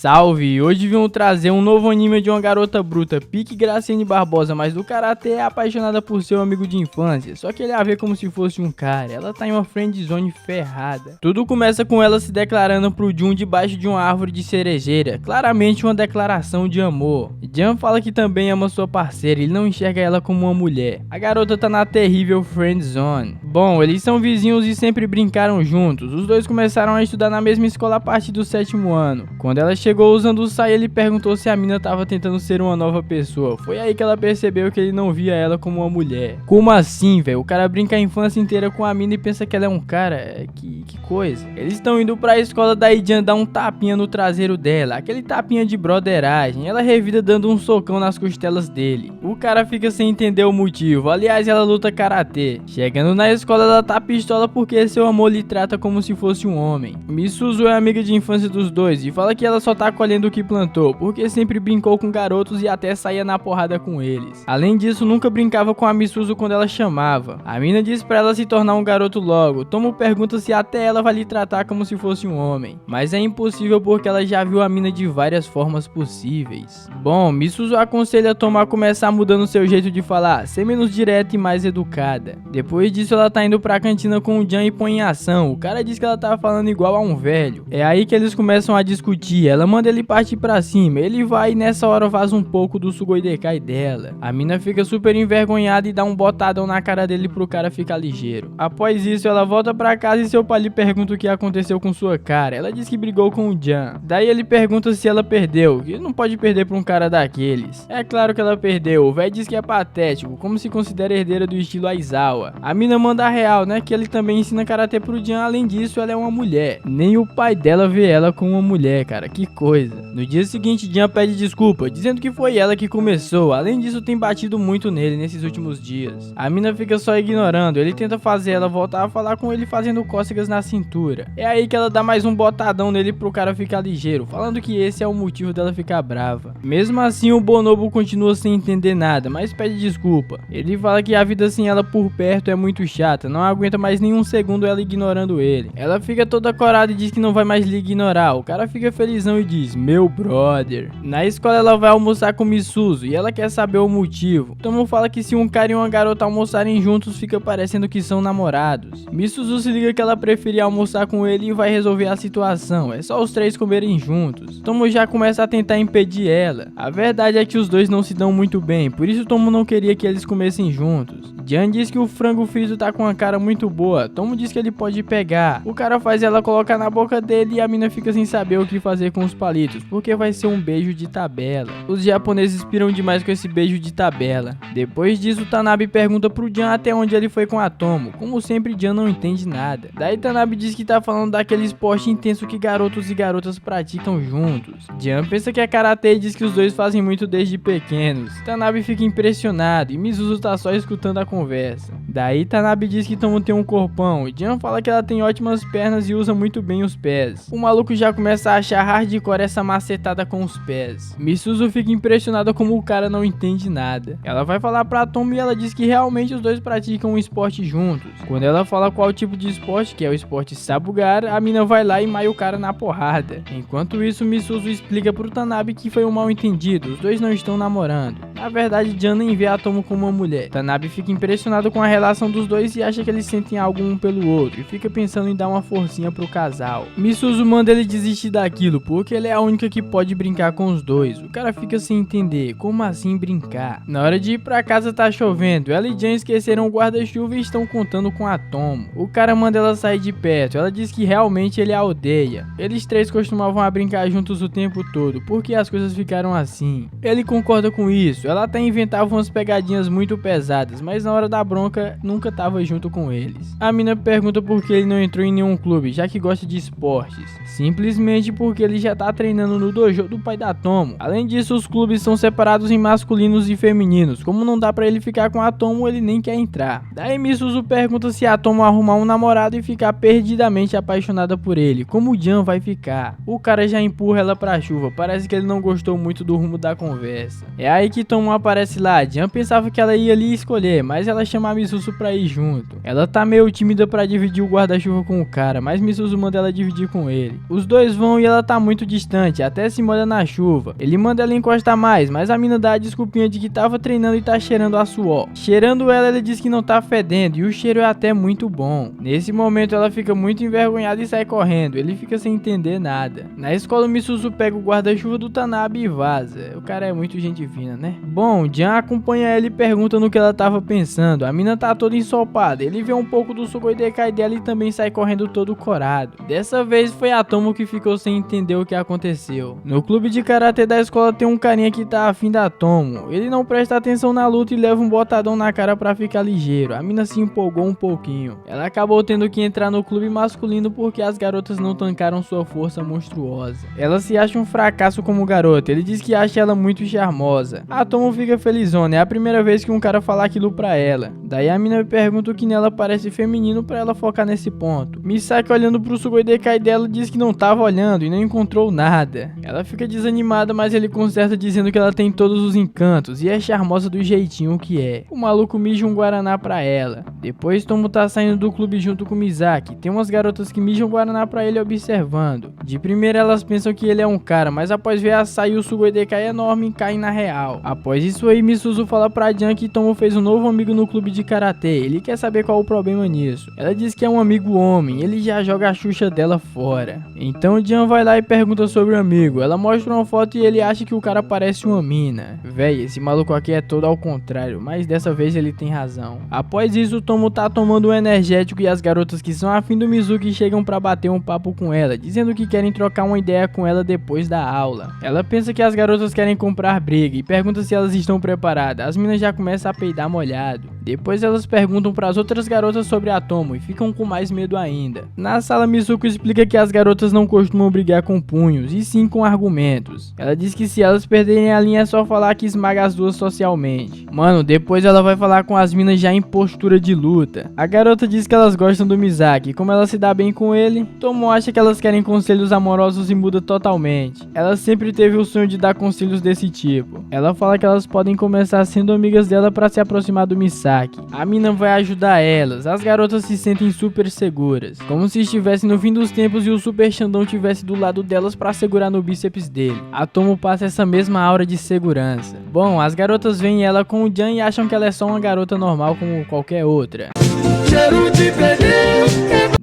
Salve! Hoje vim trazer um novo anime de uma garota bruta, pique Graciane Barbosa, mas do karatê é apaixonada por seu amigo de infância, só que ele a vê como se fosse um cara, ela tá em uma friendzone ferrada. Tudo começa com ela se declarando pro Jun debaixo de uma árvore de cerejeira, claramente uma declaração de amor. Jun fala que também ama sua parceira e ele não enxerga ela como uma mulher. A garota tá na terrível friendzone. Bom, eles são vizinhos e sempre brincaram juntos, os dois começaram a estudar na mesma escola a partir do 7º ano. Quando ela chegou usando o saia, ele perguntou se a mina tava tentando ser uma nova pessoa. Foi aí que ela percebeu que ele não via ela como uma mulher. Como assim, velho? O cara brinca a infância inteira com a mina e pensa que ela é um cara? Que coisa. Eles estão indo pra escola, daí Jun dá um tapinha no traseiro dela, aquele tapinha de broderagem. Ela revida dando um socão nas costelas dele. O cara fica sem entender o motivo. Aliás, ela luta karatê. Chegando na escola, ela tá pistola porque seu amor lhe trata como se fosse um homem. Misuzu é amiga de infância dos dois e fala que ela só tá colhendo o que plantou, porque sempre brincou com garotos e até saía na porrada com eles. Além disso, nunca brincava com a Misuzu quando ela chamava. A mina diz pra ela se tornar um garoto logo. Tomo pergunta se até ela vai lhe tratar como se fosse um homem, mas é impossível porque ela já viu a mina de várias formas possíveis. Bom, Misuzu aconselha Tomo a começar mudando seu jeito de falar, ser menos direta e mais educada. Depois disso, ela tá indo pra cantina com o Jun e põe em ação. O cara diz que ela tá falando igual a um velho. É aí que eles começam a discutir. Ela manda ele partir pra cima, ele vai e nessa hora vaza um pouco do Sugoi Dekai dela. A mina fica super envergonhada e dá um botadão na cara dele pro cara ficar ligeiro. Após isso, ela volta pra casa e seu pai lhe pergunta o que aconteceu com sua cara. Ela diz que brigou com o Jun. Daí ele pergunta se ela perdeu, que não pode perder pra um cara daqueles. É claro que ela perdeu, o velho diz que é patético, como se considera herdeira do estilo Aizawa. A mina manda a real, né, que ele também ensina karatê pro Jun, além disso ela é uma mulher. Nem o pai dela vê ela como uma mulher, cara, que coisa. No dia seguinte, Jun pede desculpa, dizendo que foi ela que começou. Além disso, tem batido muito nele nesses últimos dias. A mina fica só ignorando, ele tenta fazer ela voltar a falar com ele fazendo cócegas na cintura. É aí que ela dá mais um botadão nele pro cara ficar ligeiro, falando que esse é o motivo dela ficar brava. Mesmo assim, o Bonobo continua sem entender nada, mas pede desculpa. Ele fala que a vida sem ela por perto é muito chata, não aguenta mais nenhum segundo ela ignorando ele. Ela fica toda corada e diz que não vai mais lhe ignorar. O cara fica felizão e diz, meu brother. Na escola ela vai almoçar com Misuzu e ela quer saber o motivo. Tomo fala que se um cara e uma garota almoçarem juntos, fica parecendo que são namorados. Misuzu se liga que ela preferia almoçar com ele e vai resolver a situação, é só os três comerem juntos. Tomo já começa a tentar impedir ela. A verdade é que os dois não se dão muito bem, por isso Tomo não queria que eles comessem juntos. Jun diz que o frango frito tá com uma cara muito boa. Tomo diz que ele pode pegar. O cara faz ela colocar na boca dele e a mina fica sem saber o que fazer com os palitos, porque vai ser um beijo de tabela. Os japoneses piram demais com esse beijo de tabela. Depois disso, Tanabe pergunta pro Jun até onde ele foi com a Tomo. Como sempre, Jun não entende nada. Daí Tanabe diz que tá falando daquele esporte intenso que garotos e garotas praticam juntos. Jun pensa que é karatê e diz que os dois fazem muito desde pequenos. Tanabe fica impressionado e Misuzu tá só escutando a conversa. Daí Tanabe diz que Tomo tem um corpão e Jun fala que ela tem ótimas pernas e usa muito bem os pés. O maluco já começa a achar hardcore essa macetada com os pés. Misuzu fica impressionada como o cara não entende nada. Ela vai falar pra Tomo e ela diz que realmente os dois praticam um esporte juntos. Quando ela fala qual tipo de esporte, que é o esporte Sabugar, a mina vai lá e maia o cara na porrada. Enquanto isso, Misuzu explica pro Tanabe que foi um mal entendido, os dois não estão namorando. Na verdade, Jun nem vê a Tomo como uma mulher. Tanabe fica impressionado com a relação dos dois e acha que eles sentem algo um pelo outro e fica pensando em dar uma forcinha pro casal. Misuzu manda ele desistir daquilo porque ele é a única que pode brincar com os dois. O cara fica sem entender, como assim brincar? Na hora de ir pra casa tá chovendo, ela e Jun esqueceram o guarda-chuva e estão contando com a Tomo. O cara manda ela sair de perto, ela diz que realmente ele a odeia. Eles três costumavam a brincar juntos o tempo todo, porque as coisas ficaram assim. Ele concorda com isso, ela até inventava umas pegadinhas muito pesadas, mas na hora da bronca nunca tava junto com eles. A mina pergunta por que ele não entrou em nenhum clube, já que gosta de esportes. Simplesmente porque ele já tá treinando no dojo do pai da Tomo. Além disso, os clubes são separados em masculinos e femininos. Como não dá pra ele ficar com a Tomo, ele nem quer entrar. Daí Misuzu pergunta se a Tomo arrumar um namorado e ficar perdidamente apaixonada por ele, como o Jun vai ficar. O cara já empurra ela pra chuva, parece que ele não gostou muito do rumo da conversa. É aí que Tomo Tomo aparece lá. Jan pensava que ela ia ali escolher, mas ela chama a Misuzu pra ir junto. Ela tá meio tímida pra dividir o guarda-chuva com o cara, mas Misuzu manda ela dividir com ele. Os dois vão e ela tá muito distante, até se molha na chuva. Ele manda ela encostar mais, mas a mina dá a desculpinha de que tava treinando e tá cheirando a suor. Cheirando ela, ele diz que não tá fedendo e o cheiro é até muito bom. Nesse momento ela fica muito envergonhada e sai correndo. Ele fica sem entender nada. Na escola, o Misuzu pega o guarda-chuva do Tanabe e vaza. O cara é muito gente fina, né? Bom, Jan acompanha ela e pergunta no que ela tava pensando. A mina tá toda ensopada. Ele vê um pouco do Sugoi Dekai dela e também sai correndo todo corado. Dessa vez foi a Tomo que ficou sem entender o que aconteceu. No clube de karatê da escola tem um carinha que tá afim da Tomo. Ele não presta atenção na luta e leva um botadão na cara pra ficar ligeiro. A mina se empolgou um pouquinho. Ela acabou tendo que entrar no clube masculino porque as garotas não tancaram sua força monstruosa. Ela se acha um fracasso como garota. Ele diz que acha ela muito charmosa. A Tomo fica felizona. É a primeira vez que um cara fala aquilo pra ela. Daí a mina pergunta o que nela parece feminino pra ela focar nesse ponto. Misaki, olhando pro Sugoi Dekai dela, diz que não tava olhando e não encontrou nada. Ela fica desanimada, mas ele conserta dizendo que ela tem todos os encantos e é charmosa do jeitinho que é. O maluco mija um guaraná pra ela. Depois Tomo tá saindo do clube junto com Misaki. Tem umas garotas que mijam guaraná pra ele observando. De primeira elas pensam que ele é um cara, mas após ver a Sai e o Sugoi Dekai enorme, caem na real. Após isso aí, Misuzu fala pra Jan que Tomo fez um novo amigo no clube de karatê. Ele quer saber qual o problema nisso. Ela diz que é um amigo homem, ele já joga a Xuxa dela fora. Então Jan vai lá e pergunta sobre o amigo. Ela mostra uma foto e ele acha que o cara parece uma mina. Véi, esse maluco aqui é todo ao contrário, mas dessa vez ele tem razão. Após isso, Tomo tá tomando um energético e as garotas que são afim do Mizuki chegam pra bater um papo com ela, dizendo que querem trocar uma ideia com ela depois da aula. Ela pensa que as garotas querem comprar briga e pergunta se elas estão preparadas. As minas já começam a peidar molhado. Depois elas perguntam para as outras garotas sobre a Tomo e ficam com mais medo ainda. Na sala, Mizuko explica que as garotas não costumam brigar com punhos, e sim com argumentos. Ela diz que se elas perderem a linha é só falar que esmaga as duas socialmente. Mano, depois ela vai falar com as minas já em postura de luta. A garota diz que elas gostam do Misaki, como ela se dá bem com ele, Tomo acha que elas querem conselhos amorosos e muda totalmente. Ela sempre teve o sonho de dar conselhos desse tipo. Ela fala que elas podem começar sendo amigas dela para se aproximar do Misaki. A mina vai ajudar elas. As garotas se sentem super seguras, como se estivessem no fim dos tempos e o Super Xandão estivesse do lado delas para segurar no bíceps dele. A Tomo passa essa mesma aura de segurança. Bom, as garotas veem ela com o Jan e acham que ela é só uma garota normal como qualquer outra.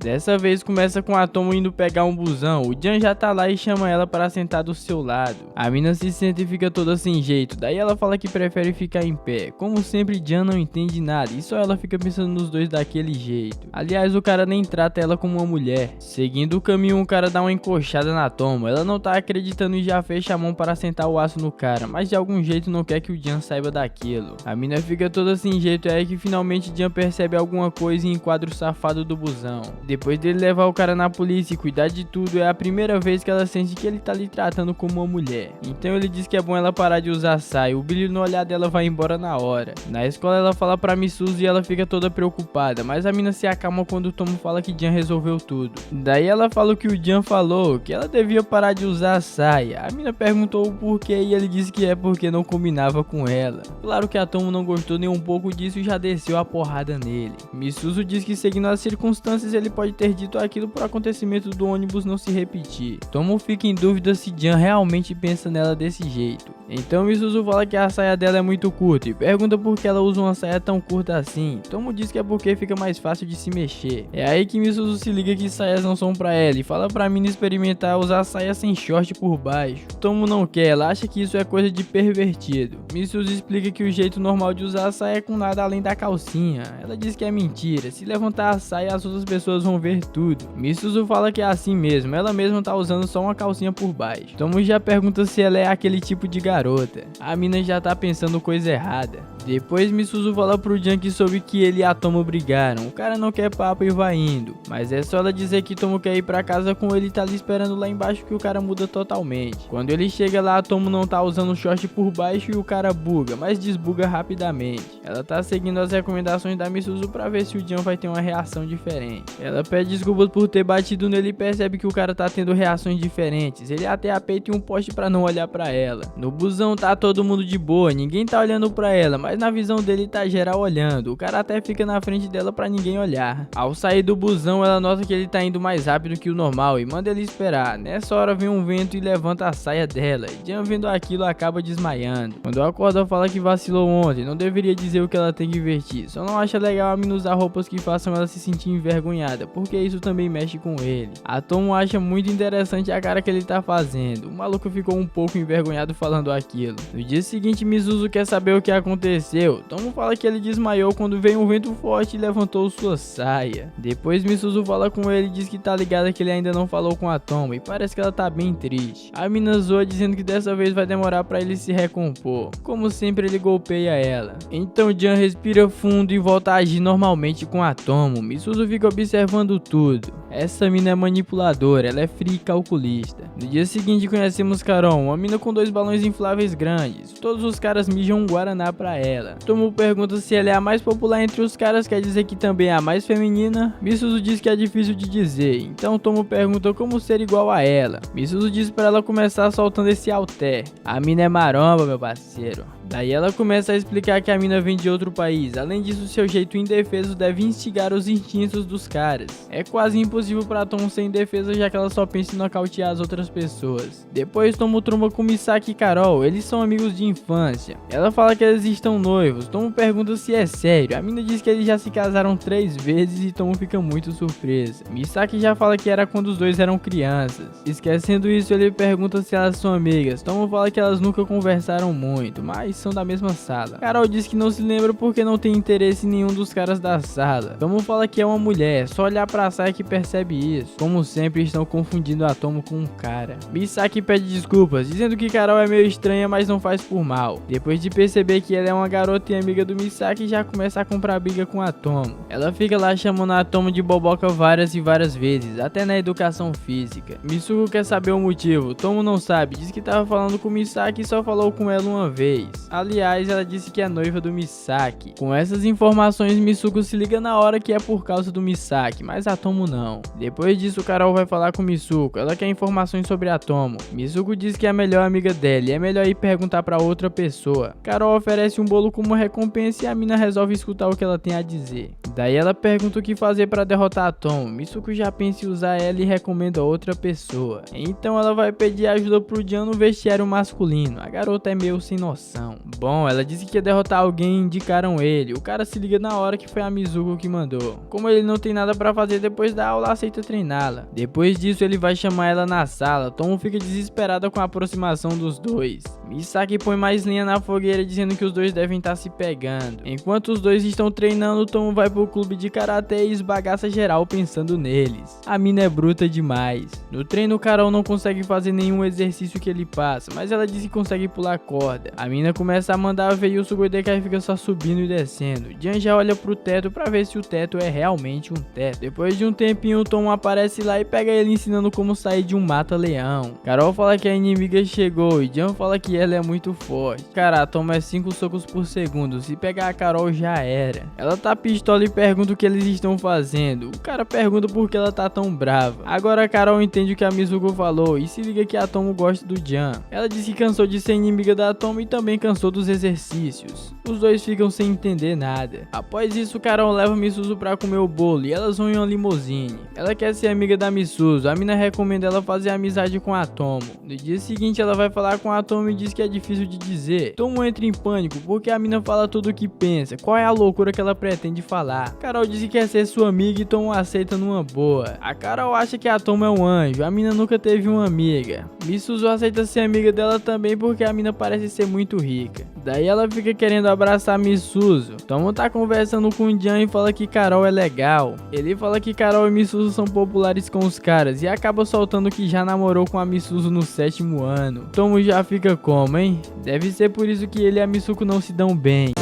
Dessa vez começa com a Tomo indo pegar um busão. O Jan já tá lá e chama ela para sentar do seu lado. A mina se senta e fica toda sem jeito. Daí ela fala que prefere ficar em pé. Como sempre, Jan não entende nada e só ela fica pensando nos dois daquele jeito. Aliás, o cara nem trata ela como uma mulher. Seguindo o caminho, um cara dá uma encoxada na Tomo. Ela não tá acreditando e já fecha a mão para sentar o aço no cara, mas de algum jeito não quer que o Jan saiba daquilo. A mina fica toda sem jeito, é aí que finalmente Jan percebe alguma coisa e enquadra o safado do busão. Depois dele levar o cara na polícia e cuidar de tudo, é a primeira vez que ela sente que ele tá lhe tratando como uma mulher. Então ele diz que é bom ela parar de usar saia, o brilho no olhar dela vai embora na hora. Na escola ela fala pra Misuzu e ela fica toda preocupada, mas a mina se acalma quando o Tomo fala que Jan resolveu tudo. Daí ela fala o que o Jan falou, que ela devia parar de usar a saia. A mina perguntou o porquê e ele disse que é porque não combinava com ela. Claro que a Tomo não gostou nem um pouco disso e já desceu a porrada nele. Misuzu diz que seguindo as circunstâncias ele pode ter dito aquilo pro acontecimento do ônibus não se repetir. Tomo fica em dúvida se Jan realmente pensa nela desse jeito. Então Misuzu fala que a saia dela é muito curta e pergunta por que ela usa uma saia tão curta assim. Tomo diz que é porque fica mais fácil de se mexer. É aí que Misuzu se liga que saias não são pra ela e fala pra mina experimentar usar saia sem short por baixo. Tomo não quer, ela acha que isso é coisa de pervertido. Misuzu explica que o jeito normal de usar a saia é com nada além da calcinha. Ela diz que é mentira, se levantar a saia as outras pessoas vão ver tudo. Misuzu fala que é assim mesmo, ela mesma tá usando só uma calcinha por baixo. Tomo já pergunta se ela é aquele tipo de garota. A mina já tá pensando coisa errada. Depois Misuzu fala pro Jan que soube que ele e a Tomo brigaram. O cara não quer papo e vai indo, mas é só ela dizer que Tomo quer ir pra casa com ele e tá ali esperando lá embaixo que o cara muda totalmente. Quando ele chega lá, a Tomo não tá usando o short por baixo e o cara buga, mas desbuga rapidamente. Ela tá seguindo as recomendações da Misuzu pra ver se o Jan vai ter uma reação diferente. Ela pede desculpas por ter batido nele e percebe que o cara tá tendo reações diferentes. Ele até apeita em um poste pra não olhar pra ela. No busão tá todo mundo de boa, ninguém tá olhando pra ela, mas na visão dele tá geral olhando. O cara até fica na frente dela pra ninguém olhar. Ao sair do busão, ela nota que ele tá indo mais rápido que o normal e manda ele esperar. Nessa hora vem um vento e levanta a saia dela. E Jan, vendo aquilo, acaba desmaiando. Quando acorda, fala que vacilou ontem, não deveria dizer o que ela tem que vestir. Só não acha legal a mina usar roupas que façam ela se sentir envergonhada, porque isso também mexe com ele. A Tomo acha muito interessante a cara que ele tá fazendo. O maluco ficou um pouco envergonhado falando aquilo. No dia seguinte, Misuzu quer saber o que aconteceu. Tomo fala que ele desmaiou quando veio um vento forte e levantou sua saia. Depois Misuzu fala com ele e diz que tá ligada que ele ainda não falou com a Tomo e parece que ela tá bem triste. A mina zoa dizendo que dessa vez vai demorar pra ele se recompor. Como sempre, ele golpeia ela. Então Jan respira fundo e volta a agir normalmente com a Tomo. Misuzu fica observando tudo. Essa mina é manipuladora, ela é fria e calculista. No dia seguinte conhecemos Carol, uma mina com 2 balões infláveis grandes. Todos os caras mijam um guaraná pra ela. Tomo pergunta se ela é a mais popular entre os caras, quer dizer que também é a mais feminina. Misuzu diz que é difícil de dizer, então Tomo pergunta como ser igual a ela. Misuzu diz pra ela começar soltando esse halter. A mina é maromba, meu parceiro. Daí ela começa a explicar que a mina vem de outro país. Além disso, seu jeito indefeso deve instigar os instintos dos caras. É quase impossível pra Tomo ser indefesa, já que ela só pensa em nocautear as outras pessoas. Depois Tomo tromba com Misaki e Carol, eles são amigos de infância. Ela fala que eles estão noivos. Tomo pergunta se é sério. A mina diz que eles já se casaram 3 vezes e Tomo fica muito surpresa. Misaki já fala que era quando os dois eram crianças. Esquecendo isso, ele pergunta se elas são amigas. Tomo fala que elas nunca conversaram muito, mas são da mesma sala. Carol diz que não se lembra porque não tem interesse em nenhum dos caras da sala. Tomo fala que é uma mulher, só olhar pra saia que percebe isso. Como sempre, estão confundindo a Tomo com um cara. Misaki pede desculpas, dizendo que Carol é meio estranha, mas não faz por mal. Depois de perceber que ela é uma garota e amiga do Misaki, já começa a comprar briga com a Tomo. Ela fica lá chamando a Tomo de boboca várias e várias vezes, até na educação física. Misuko quer saber o motivo, Tomo não sabe, diz que tava falando com o Misaki e só falou com ela uma vez. Aliás, ela disse que é noiva do Misaki. Com essas informações, Misuko se liga na hora que é por causa do Misaki, mas a Tomo não. Depois disso, Carol vai falar com Misuko. Ela quer informações sobre a Tomo. Misuko diz que é a melhor amiga dela e é melhor ir perguntar pra outra pessoa. Carol oferece um bolo como recompensa e a mina resolve escutar o que ela tem a dizer. Daí ela pergunta o que fazer pra derrotar a Tomo. Misuko já pensa em usar ela e recomenda outra pessoa. Então ela vai pedir ajuda pro Jan no vestiário masculino. A garota é meio sem noção. Bom, ela disse que ia derrotar alguém e indicaram ele. O cara se liga na hora que foi a Mizuko que mandou. Como ele não tem nada pra fazer depois da aula, aceita treiná-la. Depois disso, ele vai chamar ela na sala. Tomo fica desesperada com a aproximação dos dois. Misaki põe mais lenha na fogueira, dizendo que os dois devem estar se pegando. Enquanto os dois estão treinando, Tomo vai pro clube de karatê e esbagaça geral pensando neles. A mina é bruta demais. No treino, Carol não consegue fazer nenhum exercício que ele passa, mas ela diz que consegue pular corda. A mina começa a mandar ver e o Sugodekai fica só subindo e descendo. Jan já olha pro teto pra ver se o teto é realmente um teto. Depois de um tempinho, Tomo aparece lá e pega ele ensinando como sair de um mata-leão. Carol fala que a inimiga chegou e Jan fala que ela é muito forte. Cara, a Tomo é 5 socos por segundo, se pegar a Carol já era. Ela tá pistola e pergunta o que eles estão fazendo. O cara pergunta por que ela tá tão brava. Agora a Carol entende o que a Mizuko falou e se liga que a Tomo gosta do Jan. Ela disse que cansou de ser inimiga da Tomo e também cansou dos exercícios. Os dois ficam sem entender nada. Após isso, Carol leva Misuzu pra comer o bolo e elas vão em uma limusine. Ela quer ser amiga da Misuzu, a mina recomenda ela fazer amizade com a Tomo. No dia seguinte, ela vai falar com a Tomo e diz que é difícil de dizer. Tomo entra em pânico porque a mina fala tudo o que pensa, qual é a loucura que ela pretende falar. Carol diz que quer ser sua amiga e Tomo aceita numa boa. A Carol acha que a Tomo é um anjo, a mina nunca teve uma amiga. Misuzu aceita ser amiga dela também porque a mina parece ser muito rica. Daí ela fica querendo abraçar Misuzu. Tomo tá conversando com o Jan e fala que Carol é legal. Ele fala que Carol e Misuzu são populares com os caras e acaba soltando que já namorou com a Misuzu no 7º ano. Tomo já fica como, hein? Deve ser por isso que ele e a Misuko não se dão bem.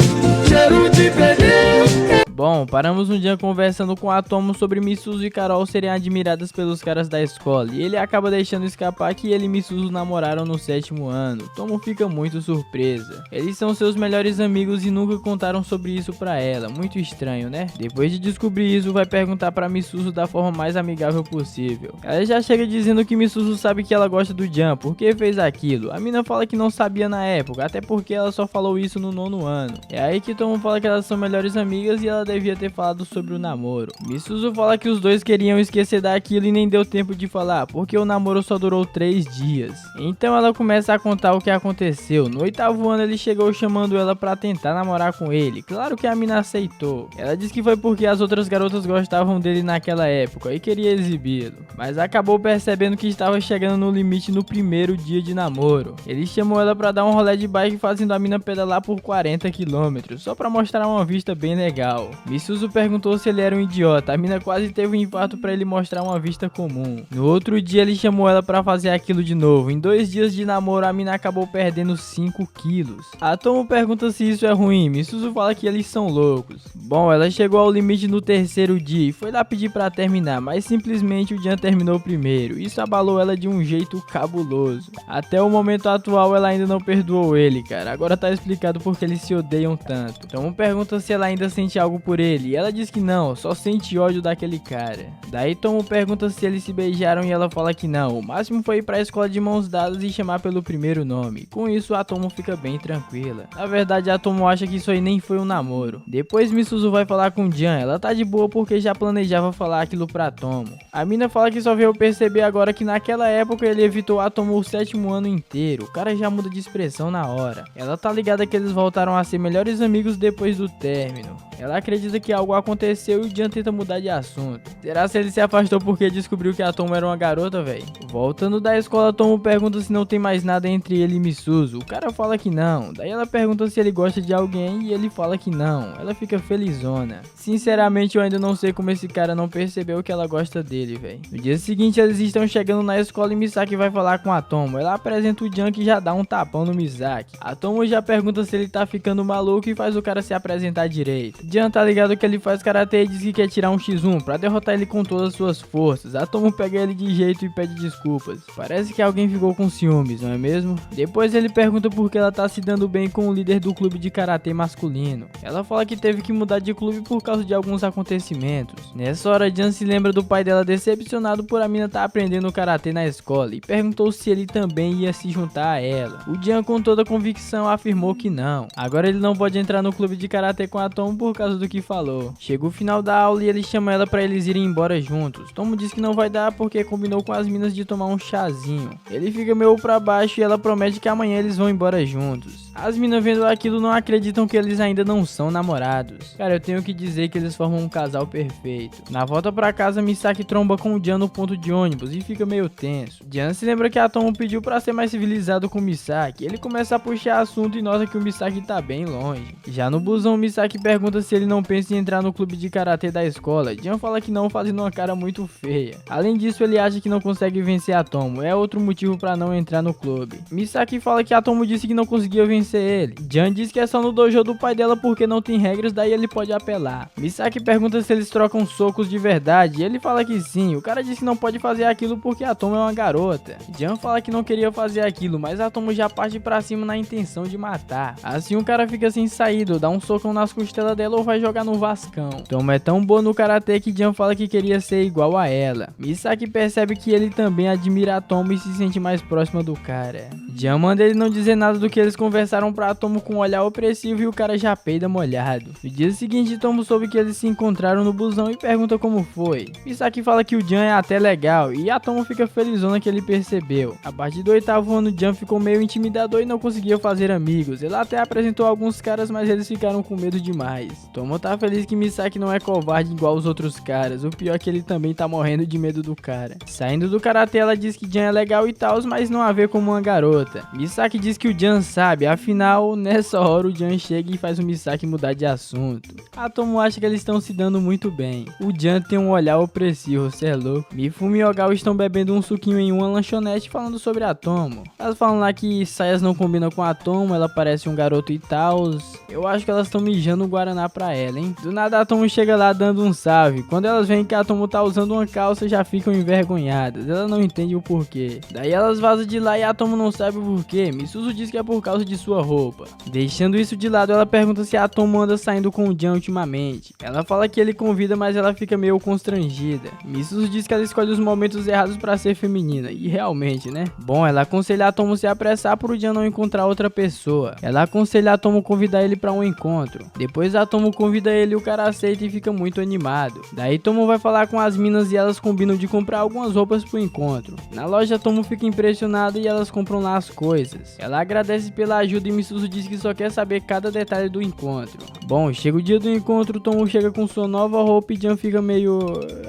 cheiro de pneu. Bom, paramos um dia conversando com a Tomo sobre Misuzu e Carol serem admiradas pelos caras da escola, e ele acaba deixando escapar que ele e Misuzu namoraram no 7º ano. Tomo fica muito surpresa. Eles são seus melhores amigos e nunca contaram sobre isso pra ela, muito estranho, né? Depois de descobrir isso, vai perguntar pra Misuzu da forma mais amigável possível. Ela já chega dizendo que Misuzu sabe que ela gosta do Jun, porque fez aquilo. A mina fala que não sabia na época, até porque ela só falou isso no 9º ano. É aí que Tomo fala que elas são melhores amigas e ela devia ter falado sobre o namoro. Misuzu fala que os dois queriam esquecer daquilo e nem deu tempo de falar, porque o namoro só durou 3 dias. Então ela começa a contar o que aconteceu. No 8º ano ele chegou chamando ela pra tentar namorar com ele. Claro que a mina aceitou. Ela disse que foi porque as outras garotas gostavam dele naquela época e queria exibi-lo. Mas acabou percebendo que estava chegando no limite no 1º dia de namoro. Ele chamou ela pra dar um rolê de bike fazendo a mina pedalar por 40 km, só pra mostrar uma vista bem legal. Misuzu perguntou se ele era um idiota, a mina quase teve um infarto pra ele mostrar uma vista comum. No outro dia ele chamou ela pra fazer aquilo de novo. Em 2 dias de namoro a mina acabou perdendo 5 quilos. A Tomo pergunta se isso é ruim, Misuzu fala que eles são loucos. Bom, ela chegou ao limite no 3º dia e foi lá pedir pra terminar, mas simplesmente o Jun terminou primeiro. Isso abalou ela de um jeito cabuloso. Até o momento atual ela ainda não perdoou ele, cara. Agora tá explicado porque eles se odeiam tanto. Tomo pergunta se ela ainda sente algo por ele, e ela diz que não, só sente ódio daquele cara. Daí Tomo pergunta se eles se beijaram e ela fala que não, o máximo foi ir pra escola de mãos dadas e chamar pelo primeiro nome. Com isso a Tomo fica bem tranquila. Na verdade a Tomo acha que isso aí nem foi um namoro. Depois Misuzu vai falar com Jun, ela tá de boa porque já planejava falar aquilo pra Tomo. A mina fala que só veio perceber agora que naquela época ele evitou a Tomo o 7º ano inteiro, o cara já muda de expressão na hora. Ela tá ligada que eles voltaram a ser melhores amigos depois do término. Ela acredita que algo aconteceu e o Jun tenta mudar de assunto. Será se ele se afastou porque descobriu que a Tomo era uma garota, velho? Voltando da escola, Tomo pergunta se não tem mais nada entre ele e Misuzu. O cara fala que não. Daí ela pergunta se ele gosta de alguém e ele fala que não. Ela fica felizona. Sinceramente, eu ainda não sei como esse cara não percebeu que ela gosta dele, velho. No dia seguinte, eles estão chegando na escola e Misaki vai falar com a Tomo. Ela apresenta o Jun que já dá um tapão no Misaki. A Tomo já pergunta se ele tá ficando maluco e faz o cara se apresentar direito. Jun tá ligado que ele faz karatê e diz que quer tirar um X1 pra derrotar ele com todas as suas forças. A Tomo pega ele de jeito e pede desculpas. Parece que alguém ficou com ciúmes, não é mesmo? Depois ele pergunta por que ela tá se dando bem com o líder do clube de karatê masculino. Ela fala que teve que mudar de clube por causa de alguns acontecimentos. Nessa hora, Jun se lembra do pai dela decepcionado por a mina tá aprendendo karatê na escola e perguntou se ele também ia se juntar a ela. O Jun com toda convicção afirmou que não. Agora ele não pode entrar no clube de karatê com a Tomo por causa do que falou. Chega o final da aula e ele chama ela pra eles irem embora juntos. Tomo diz que não vai dar porque combinou com as minas de tomar um chazinho. Ele fica meio pra baixo e ela promete que amanhã eles vão embora juntos. As minas vendo aquilo não acreditam que eles ainda não são namorados. Cara, eu tenho que dizer que eles formam um casal perfeito. Na volta pra casa, Misaki tromba com o Jun no ponto de ônibus e fica meio tenso. Jun se lembra que a Tomo pediu pra ser mais civilizado com o Misaki. Ele começa a puxar assunto e nota que o Misaki tá bem longe. Já no busão, Misaki pergunta se ele não pensa em entrar no clube de karatê da escola. Jun fala que não, fazendo uma cara muito feia. Além disso, ele acha que não consegue vencer a Tomo. É outro motivo pra não entrar no clube. Misaki fala que a Tomo disse que não conseguia vencer ele. Jun diz que é só no dojo do pai dela porque não tem regras, daí ele pode apelar. Misaki pergunta se eles trocam socos de verdade e ele fala que sim. O cara diz que não pode fazer aquilo porque a Tomo é uma garota. Jun fala que não queria fazer aquilo, mas a Tomo já parte pra cima na intenção de matar. Assim o cara fica sem saída, dá um socão nas costelas dela ou vai jogar no vascão. Tomo é tão boa no karatê que Jun fala que queria ser igual a ela. Misaki percebe que ele também admira a Tomo e se sente mais próxima do cara. Jun manda ele não dizer nada do que eles conversaram pra Tomo com um olhar opressivo e o cara já peida molhado. No dia seguinte, Tomo soube que eles se encontraram no busão e pergunta como foi. Misaki fala que o Jun é até legal e a Tomo fica felizona que ele percebeu. A partir do 8º ano, Jun ficou meio intimidador e não conseguia fazer amigos. Ele até apresentou alguns caras, mas eles ficaram com medo demais. Tomo tá feliz que Misaki não é covarde igual os outros caras. O pior é que ele também tá morrendo de medo do cara. Saindo do karatê, ela diz que Jun é legal e tal, mas não a vê como uma garota. garota. Misaki diz que o Jan sabe, afinal, nessa hora o Jan chega e faz o Misaki mudar de assunto. A Tomo acha que eles estão se dando muito bem. O Jan tem um olhar opressivo, cê é louco. Mifumi e Ogawa estão bebendo um suquinho em uma lanchonete falando sobre a Tomo. Elas falam lá que saias não combinam com a Tomo, ela parece um garoto e tal. Eu acho que elas estão mijando o Guaraná pra ela, hein. Do nada a Tomo chega lá dando um salve. Quando elas veem que a Tomo tá usando uma calça, já ficam envergonhadas. Ela não entende o porquê. Daí elas vazam de lá e a Tomo não sabe o porquê. Misuzu diz que é por causa de sua roupa. Deixando isso de lado, ela pergunta se a Tomo anda saindo com o Jan ultimamente. Ela fala que ele convida, mas ela fica meio constrangida. Misuzu diz que ela escolhe os momentos errados pra ser feminina. E realmente, né? Bom, ela aconselha a Tomo se apressar pro Jan não encontrar outra pessoa. Ela aconselha a Tomo convidar ele pra um encontro. Depois a Tomo convida ele e o cara aceita e fica muito animado. Daí Tomo vai falar com as minas e elas combinam de comprar algumas roupas pro encontro. Na loja Tomo fica impressionada e elas compram lá as coisas. Ela agradece pela ajuda e Misuzu diz que só quer saber cada detalhe do encontro. Bom, chega o dia do encontro, Tomo chega com sua nova roupa e Jan fica meio...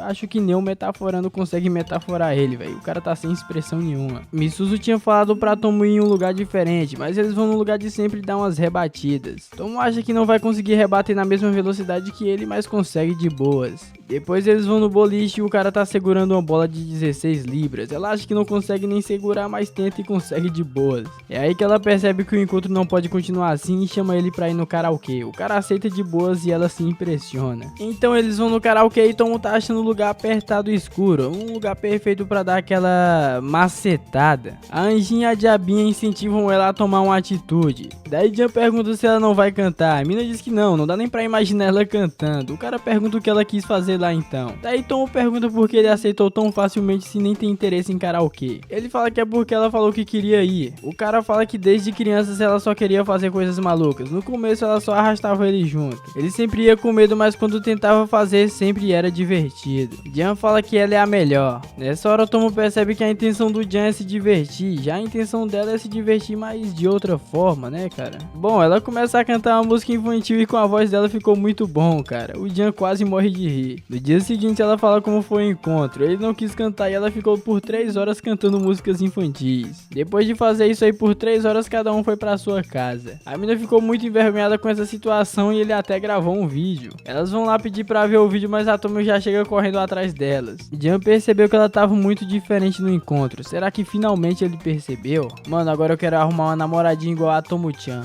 acho que nem o metaforando consegue metaforar ele, velho. O cara tá sem expressão nenhuma. Misuzu tinha falado pra Tomo ir em um lugar diferente, mas eles vão no lugar de sempre dar umas rebatidas. Tomo acha que não vai conseguir rebater na mesma velocidade que ele, mas consegue de boas. Depois eles vão no boliche e o cara tá segurando uma bola de 16 libras. Ela acha que não consegue nem segurar, mas tenta e consegue de boas. É aí que ela percebe que o encontro não pode continuar assim e chama ele pra ir no karaokê. O cara aceita de boas e ela se impressiona. Então eles vão no karaokê e Tomo tá achando um lugar apertado e escuro. Um lugar perfeito pra dar aquela macetada. A Anjinha e a Diabinha incentivam ela a tomar uma atitude. Daí Jan pergunta se ela não vai cantar. A mina diz que não dá nem pra imaginar ela cantando. O cara pergunta o que ela quis fazer lá então. Daí Tomo pergunta por que ele aceitou tão facilmente se nem tem interesse em karaokê. Ele fala que é porque ela falou que queria ir. O cara fala que desde crianças ela só queria fazer coisas malucas. No começo ela só arrastava ele junto. Ele sempre ia com medo, mas quando tentava fazer sempre era divertido. Jan fala que ela é a melhor. Nessa hora Tomo percebe que a intenção do Jan é se divertir. Já a intenção dela é se divertir, mas de outra forma, né, cara? Bom, ela começa a cantar uma música infantil e com a voz dela ficou muito bom, cara. O Jan quase morre de rir. No dia seguinte ela fala como foi o encontro. Ele não quis cantar e ela ficou por 3 horas cantando músicas infantis. Depois de fazer isso aí por 3 horas, cada um foi pra sua casa. A mina ficou muito envergonhada com essa situação e ele até gravou um vídeo. Elas vão lá pedir pra ver o vídeo, mas a Tomo já chega correndo atrás delas. Jan percebeu que ela tava muito diferente no encontro. Será que finalmente ele percebeu? Mano, agora eu quero arrumar uma namoradinha igual a Tomo-chan.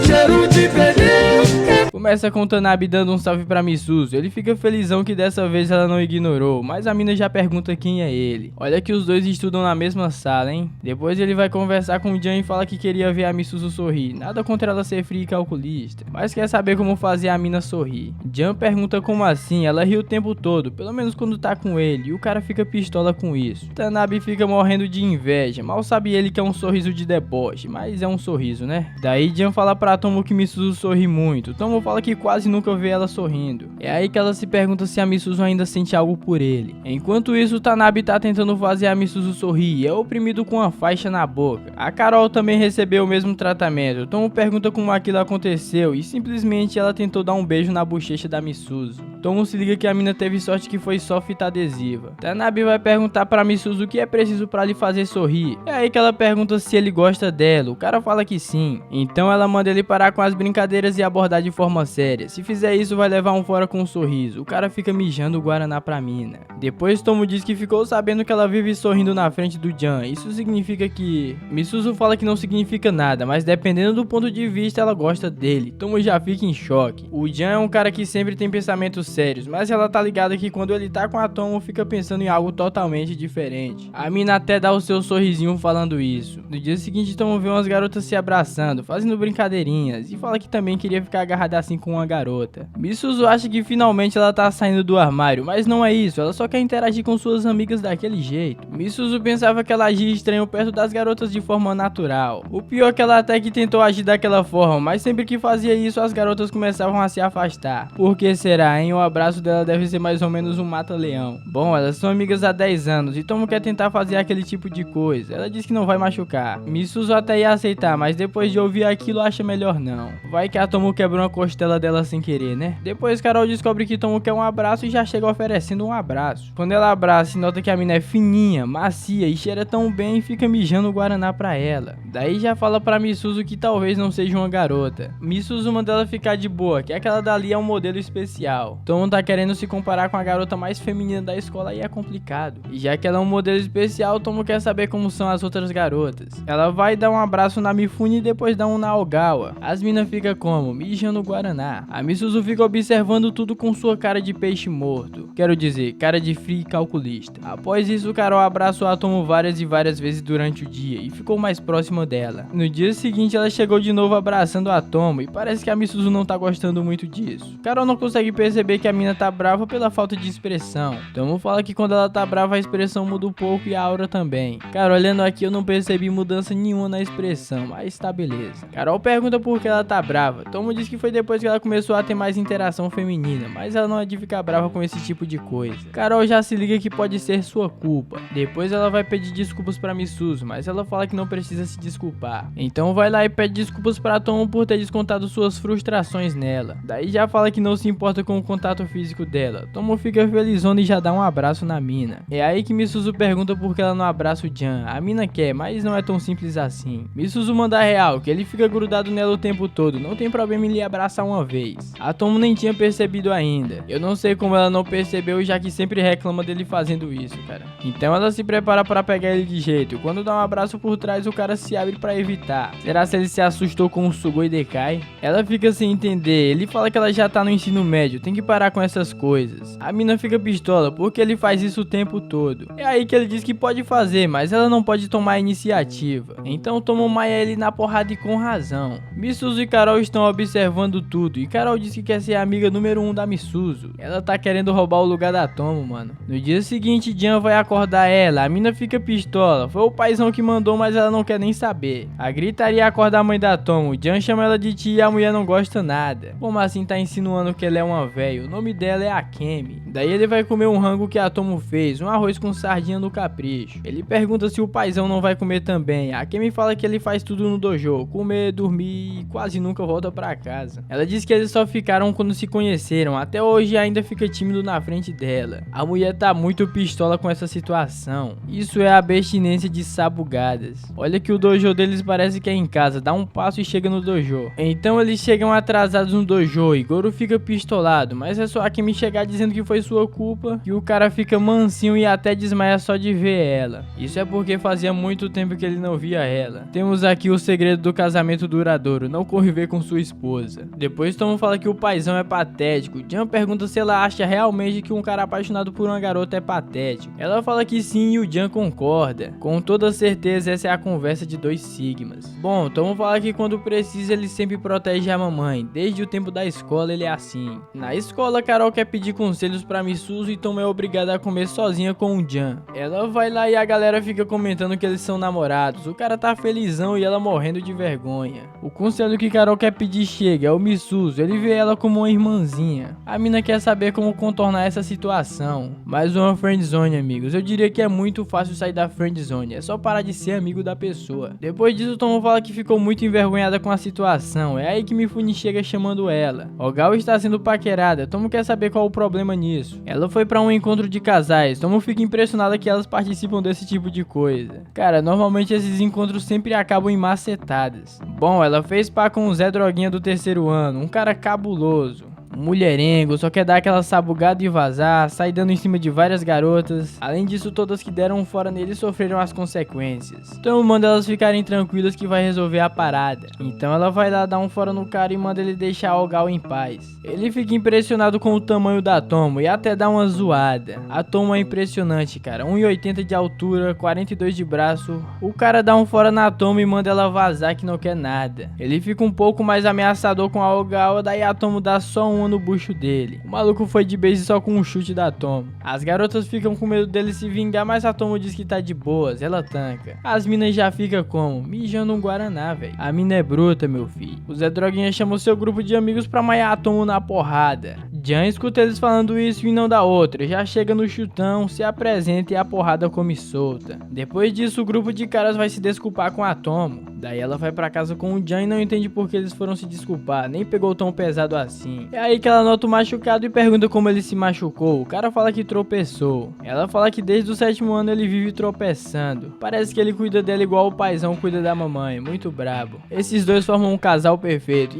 Cheiro de pneu. Começa com o Tanabe dando um salve pra Misuzu. Ele fica felizão que dessa vez ela não ignorou, mas a mina já pergunta quem é ele. Olha que os dois estudam na mesma sala, hein? Depois ele vai conversar com o Jan e fala que queria ver a Misuzu sorrir. Nada contra ela ser fria e calculista, mas quer saber como fazer a mina sorrir. Jan pergunta como assim, ela ri o tempo todo, pelo menos quando tá com ele, e o cara fica pistola com isso. Tanabe fica morrendo de inveja, mal sabe ele que é um sorriso de deboche, mas é um sorriso, né? Daí Jan fala pra Tomo que Misuzu sorri muito. Tomo fala que quase nunca vê ela sorrindo. É aí que ela se pergunta se a Misuzu ainda sente algo por ele. Enquanto isso, Tanabe tá tentando fazer a Misuzu sorrir e é oprimido com uma faixa na boca. A Carol também recebeu o mesmo tratamento. Tomo pergunta como aquilo aconteceu e simplesmente ela tentou dar um beijo na bochecha da Misuzu. Tomo se liga que a mina teve sorte que foi só fita adesiva. Tanabe vai perguntar pra Misuzu o que é preciso pra lhe fazer sorrir. É aí que ela pergunta se ele gosta dela. O cara fala que sim. Então ela manda ele parar com as brincadeiras e abordar de forma séria. Se fizer isso, vai levar um fora com um sorriso. O cara fica mijando o Guaraná pra mina. Depois Tomo diz que ficou sabendo que ela vive sorrindo na frente do Jan. Isso significa que... Misuzu fala que não significa nada, mas dependendo do ponto de vista, ela gosta dele. Tomo já fica em choque. O Jan é um cara que sempre tem pensamentos sérios, mas ela tá ligada que quando ele tá com a Tomo, fica pensando em algo totalmente diferente. A mina até dá o seu sorrisinho falando isso. No dia seguinte, Tomo vê umas garotas se abraçando, fazendo brincadeirinhas, e fala que também queria ficar agarrada assim com uma garota. Misuzu acha que finalmente ela tá saindo do armário, mas não é isso, ela só quer interagir com suas amigas daquele jeito. Misuzu pensava que ela agia estranho perto das garotas de forma natural. O pior é que ela até que tentou agir daquela forma, mas sempre que fazia isso as garotas começavam a se afastar. Por que será, hein? o abraço dela deve ser mais ou menos um mata-leão. Bom, elas são amigas há 10 anos e Tomo quer tentar fazer aquele tipo de coisa. Ela diz que não vai machucar. Misuzu até ia aceitar, mas depois de ouvir aquilo acha melhor não. Vai que a Tomo quebrou uma costela dela sem querer, né? Depois Carol descobre que Tomo quer um abraço e já chega oferecendo um abraço. Quando ela abraça e nota que a mina é fininha, macia e cheira tão bem, fica mijando o guaraná pra ela. Daí já fala pra Misuzu que talvez não seja uma garota. Misuzu manda ela ficar de boa, que aquela dali é um modelo especial. Tomo tá querendo se comparar com a garota mais feminina da escola e é complicado. E já que ela é um modelo especial, Tomo quer saber como são as outras garotas. Ela vai dar um abraço na Mifune e depois dá um na Ogawa. As minas ficam como? Mijando o guaraná. A Misuzu fica observando tudo com sua cara de peixe morto. Quero dizer, cara de frio e calculista. Após isso, Carol abraçou a Tomo várias e várias vezes durante o dia e ficou mais próxima dela. No dia seguinte, ela chegou de novo abraçando a Tomo e parece que a Misuzu não tá gostando muito disso. Carol não consegue perceber que a mina tá brava pela falta de expressão. Tomo fala que quando ela tá brava a expressão muda um pouco e a aura também. Cara, olhando aqui eu não percebi mudança nenhuma na expressão, mas tá beleza. Carol pergunta por que ela tá brava. Tomo diz que foi depois que ela começou a ter mais interação feminina, mas ela não é de ficar brava com esse tipo de coisa. Carol já se liga que pode ser sua culpa. Depois ela vai pedir desculpas pra Misuzu, mas ela fala que não precisa se desculpar. Então vai lá e pede desculpas pra Tomo por ter descontado suas frustrações nela. Daí já fala que não se importa com o contato físico dela. Tomo fica felizona e já dá um abraço na mina. É aí que Misuzu pergunta por que ela não abraça o Jan. A mina quer, mas não é tão simples assim. Misuzu manda real, que ele fica grudado nela o tempo todo, não tem problema em lhe abraçar uma vez. A Tomo nem tinha percebido ainda. Eu não sei como ela não percebeu, já que sempre reclama dele fazendo isso, cara. Então ela se prepara para pegar ele de jeito. Quando dá um abraço por trás, o cara se abre para evitar. Será se ele se assustou com o Sugoi Dekai? Ela fica sem entender. Ele fala que ela já tá no ensino médio, tem que parar com essas coisas. A mina fica pistola porque ele faz isso o tempo todo. É aí que ele diz que pode fazer, mas ela não pode tomar a iniciativa. Então toma Maia ele na porrada e com razão. Misuzu e Carol estão observando tudo e Carol diz que quer ser a amiga número 1 da Misuzu. Ela tá querendo roubar o lugar da Tomo, mano. No dia seguinte, Jan vai acordar ela. A mina fica pistola. Foi o paizão que mandou, mas ela não quer nem saber. A gritaria acorda a mãe da Tomo. Jan chama ela de tia e a mulher não gosta nada. Como assim tá insinuando que ela é uma véia? O nome dela é Akemi. Daí ele vai comer um rango que a Tomo fez, um arroz com sardinha no capricho. Ele pergunta se o paizão não vai comer também. A Akemi fala que ele faz tudo no dojo, comer, dormir e quase nunca volta pra casa. Ela diz que eles só ficaram quando se conheceram, até hoje ainda fica tímido na frente dela. A mulher tá muito pistola com essa situação. Isso é a abstinência de sabugadas. Olha que o dojo deles parece que é em casa, dá um passo e chega no dojo. Então eles chegam atrasados no dojo e Goro fica pistolado, mas é só a Akemi chegar dizendo que foi sua culpa e o cara fica mansinho e até desmaia só de ver ela. Isso é porque fazia muito tempo que ele não via ela. Temos aqui o segredo do casamento duradouro, não conviver com sua esposa. Depois Tomo fala que o paizão é patético. Jan pergunta se ela acha realmente que um cara apaixonado por uma garota é patético. Ela fala que sim e o Jan concorda. Com toda certeza essa é a conversa de dois sigmas. Bom, Tomo fala que quando precisa ele sempre protege a mamãe. Desde o tempo da escola ele é assim. Na escola Carol quer pedir conselhos pra Misuzu e Tomo é obrigada a comer sozinha com o Jan. Ela vai lá e a galera fica comentando que eles são namorados. O cara tá felizão e ela morrendo de vergonha. O conselho que Carol quer pedir chega, é o Misuzu. Ele vê ela como uma irmãzinha. A mina quer saber como contornar essa situação. Mais uma friendzone, amigos. Eu diria que é muito fácil sair da friendzone. É só parar de ser amigo da pessoa. Depois disso, Tomo fala que ficou muito envergonhada com a situação. É aí que Mifune chega chamando ela. Ogawa está sendo paquerada. Tomo quer saber qual o problema nisso. Ela foi pra um encontro de casais. Tomo fica impressionada que elas participam desse tipo de coisa. Cara, normalmente esses encontros sempre acabam em macetadas. Bom, ela fez par com o Zé Droguinha do terceiro ano. Um cara cabuloso. Mulherengo, só quer dar aquela sabugada e vazar, sai dando em cima de várias garotas. Além disso, todas que deram um fora nele sofreram as consequências. Então manda elas ficarem tranquilas que vai resolver a parada. Então ela vai lá dar um fora no cara e manda ele deixar o Ogawa em paz. Ele fica impressionado com o tamanho da Tomo e até dá uma zoada. A Tomo é impressionante, cara. 1,80 de altura, 42 de braço. O cara dá um fora na Tomo e manda ela vazar que não quer nada. Ele fica um pouco mais ameaçador com a Ogawa, daí a Tomo dá só um no bucho dele. O maluco foi de base só com um chute da Tomo. As garotas ficam com medo dele se vingar, mas a Tomo diz que tá de boas, ela tanca. As minas já ficam como? Mijando um guaraná, velho. A mina é bruta, meu filho. O Zé Droguinha chama o seu grupo de amigos pra maiar a Tomo na porrada. Jan escuta eles falando isso e não dá outra, já chega no chutão, se apresenta e a porrada come solta. Depois disso o grupo de caras vai se desculpar com a Tomo, daí ela vai pra casa com o Jan e não entende por que eles foram se desculpar, nem pegou tão pesado assim. É aí que ela nota o machucado e pergunta como ele se machucou, o cara fala que tropeçou. Ela fala que desde o 7º ano ele vive tropeçando, parece que ele cuida dela igual o paizão cuida da mamãe, muito brabo. Esses dois formam um casal perfeito.